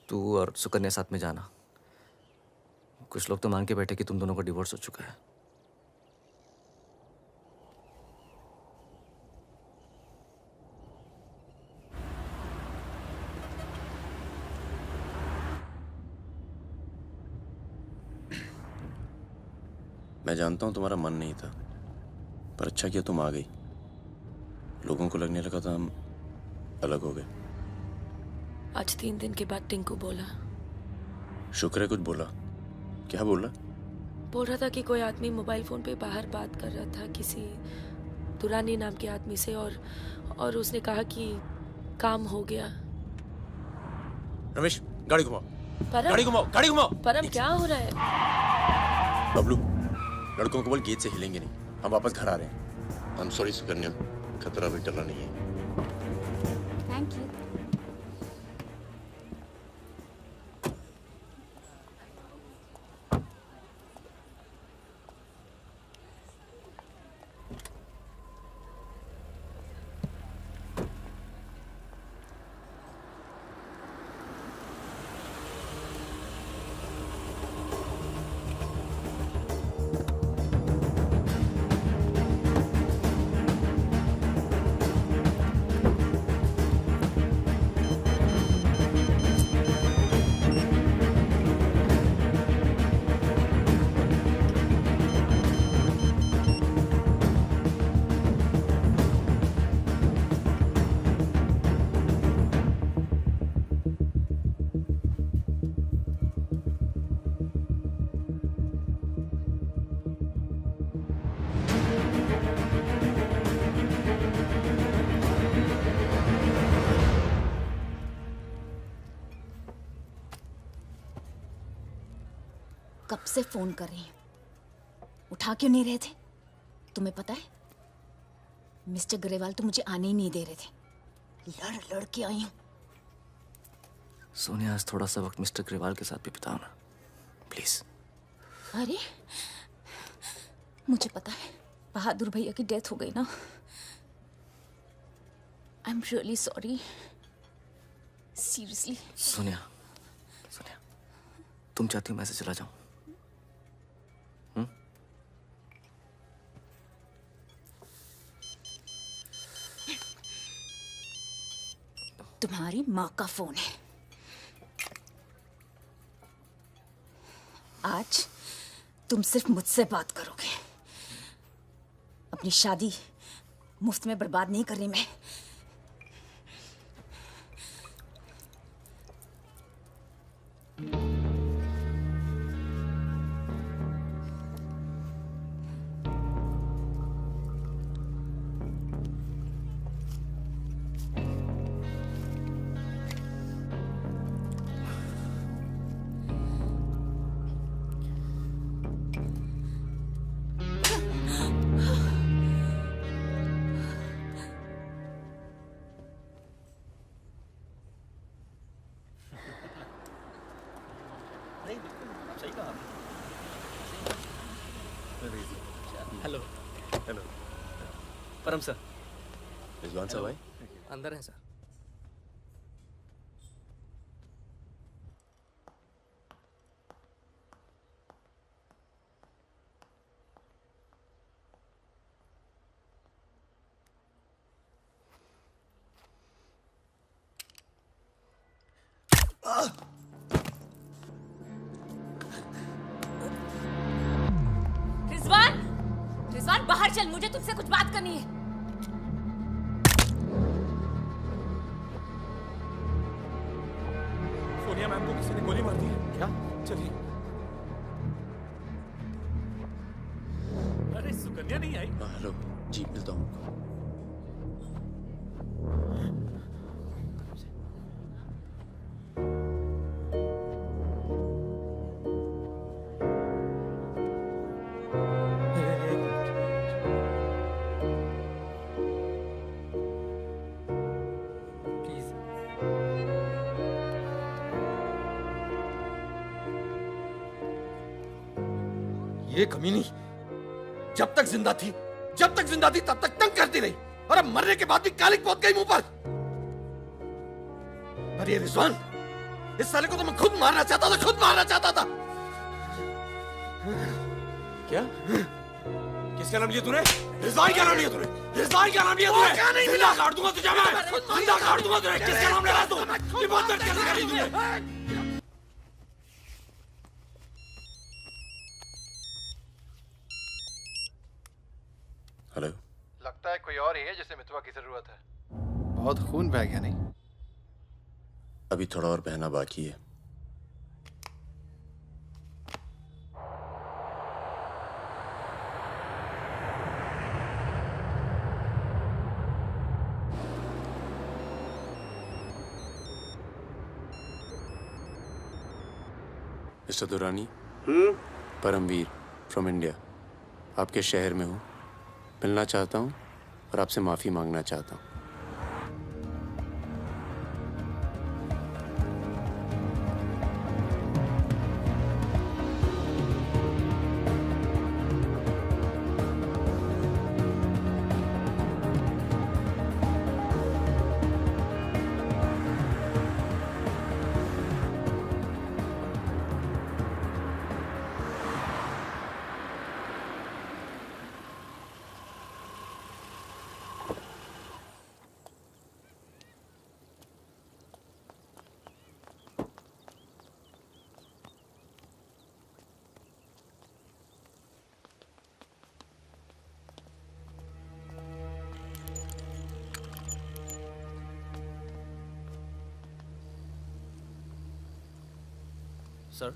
Speaker 8: तू और सुकन्या साथ में जाना। कुछ लोग तो मान के बैठे कि तुम दोनों का डिवोर्स हो चुका है।
Speaker 9: मैं जानता हूं तुम्हारा मन नहीं था, पर अच्छा किया तुम आ गई। लोगों को लगने लगा था हम अलग हो गए।
Speaker 16: आज 3 दिन के बाद टिंकू बोला।
Speaker 9: शुक्र है कुछ बोला। क्या बोला?
Speaker 16: बोल रहा था कि कोई आदमी मोबाइल फोन पे बाहर बात कर रहा था किसी दुरानी नाम के आदमी से, और उसने कहा कि काम हो गया।
Speaker 9: रमेश, गाड़ी घुमाओ। गाड़ी घुमाओ, गाड़ी घुमाओ।
Speaker 16: परम, क्या हो रहा है?
Speaker 9: बबलू, लड़कों को बोल गेट से हिलेंगे नहीं, हम वापस घर आ रहे हैं। I'm sorry सुकन्या, खतरा भी टला नहीं है।
Speaker 23: Thank you.
Speaker 13: कब से फोन कर रही हूं, उठा क्यों नहीं रहे थे? तुम्हें पता है मिस्टर ग्रेवाल तो मुझे आने ही नहीं दे रहे थे। लड़ लड़ के आई हूं।
Speaker 8: सोनिया, आज थोड़ा सा वक्त मिस्टर ग्रेवाल के साथ भी बिताओ ना, प्लीज।
Speaker 13: अरे मुझे पता है बहादुर भैया की डेथ हो गई ना। I am really sorry, seriously.
Speaker 8: Sonia, Sonia, तुम चाहती हो मैं ऐसे चला जाऊं?
Speaker 13: तुम्हारी माँ का फोन है। आज तुम सिर्फ मुझसे बात करोगे। अपनी शादी मुफ्त में बर्बाद नहीं कर रही मैं।
Speaker 1: हेलो। हेलो परम सर।
Speaker 9: रिजवान साहब आए?
Speaker 1: अंदर हैं सर।
Speaker 13: रिजवान, रिजवान बाहर चल, मुझे तुमसे कुछ बात करनी है।
Speaker 5: सोनिया मैम को किसी ने गोली मार दी है। क्या? चलिए। अरे सुकन्या नहीं आई?
Speaker 9: हेलो, जी मिलता हूँ।
Speaker 15: ये कमीनी जब तक जिंदा थी तब तक तंग करती रही, और अब मरने के बाद भी कालिक पोत गई मुंह पर।
Speaker 14: अरे रिजवान, इस साले को तो मैं खुद मारना चाहता था, खुद मारना चाहता था।
Speaker 19: क्या? किसका नाम लिया तूने? रिजवान क्या नाम लिया तूने? रिजवान क्या नाम लिया तूने?
Speaker 14: क्या नहीं
Speaker 19: जिंदा काट दूंगा तुझे मैं, जिंदा काट दूंगा तुझे। किसका नाम ले रहा तू? ये बात दर्द कैसे करी तूने?
Speaker 9: हेलो।
Speaker 14: लगता है कोई और ही है जिसे मितवा की जरूरत है। बहुत खून बह गया नहीं?
Speaker 9: अभी थोड़ा और बहना बाकी है। Mister Durrani, Paramvir from India, आपके शहर में हूँ, मिलना चाहता हूँ और आपसे माफ़ी मांगना चाहता हूँ।
Speaker 12: सर,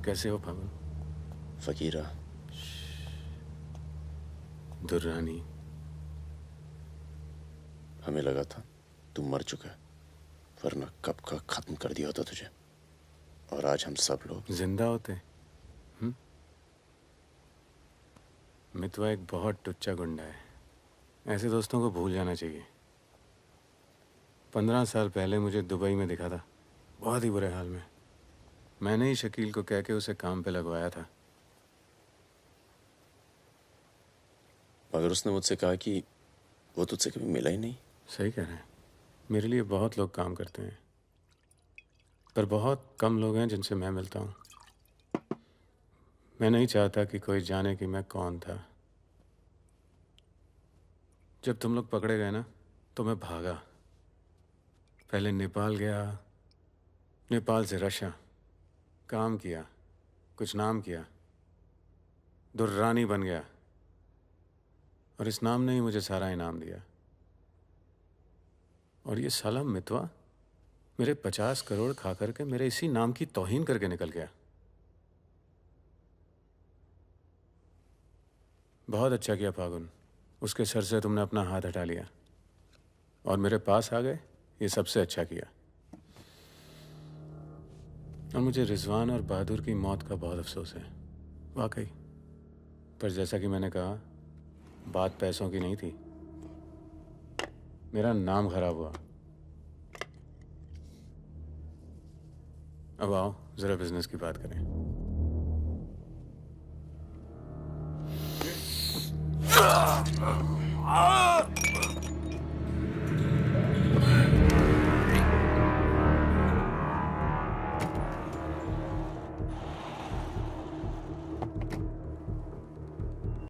Speaker 12: कैसे हो फागुन?
Speaker 9: फकीरा, दुर्रानी, हमें लगा था तू मर चुका है, वरना कब का खत्म कर दिया होता तुझे। और आज हम सब लोग
Speaker 1: जिंदा होते। मितवा एक बहुत टुच्चा गुंडा है, ऐसे दोस्तों को भूल जाना चाहिए। 15 साल पहले मुझे दुबई में दिखा था, बहुत ही बुरे हाल में। मैंने ही शकील को कह के उसे काम पे लगवाया था।
Speaker 9: मगर उसने मुझसे कहा कि वो तुझसे कभी मिला ही नहीं।
Speaker 1: सही कह रहे हैं, मेरे लिए बहुत लोग काम करते हैं, पर बहुत कम लोग हैं जिनसे मैं मिलता हूँ। मैं नहीं चाहता कि कोई जाने कि मैं कौन था। जब तुम लोग पकड़े गए ना, तो मैं भागा। पहले नेपाल गया, नेपाल से रशिया, काम किया, कुछ नाम किया, दुर्रानी बन गया, और इस नाम ने ही मुझे सारा इनाम दिया। और ये साला मितवा मेरे 50 करोड़ खा करके मेरे इसी नाम की तौहीन करके निकल गया। बहुत अच्छा किया फागुन, उसके सर से तुमने अपना हाथ हटा लिया और मेरे पास आ गए, ये सबसे अच्छा किया। और मुझे रिजवान और बहादुर की मौत का बहुत अफसोस है, वाकई। पर जैसा कि मैंने कहा, बात पैसों की नहीं थी, मेरा नाम खराब हुआ। अब आओ जरा बिजनेस की बात करें।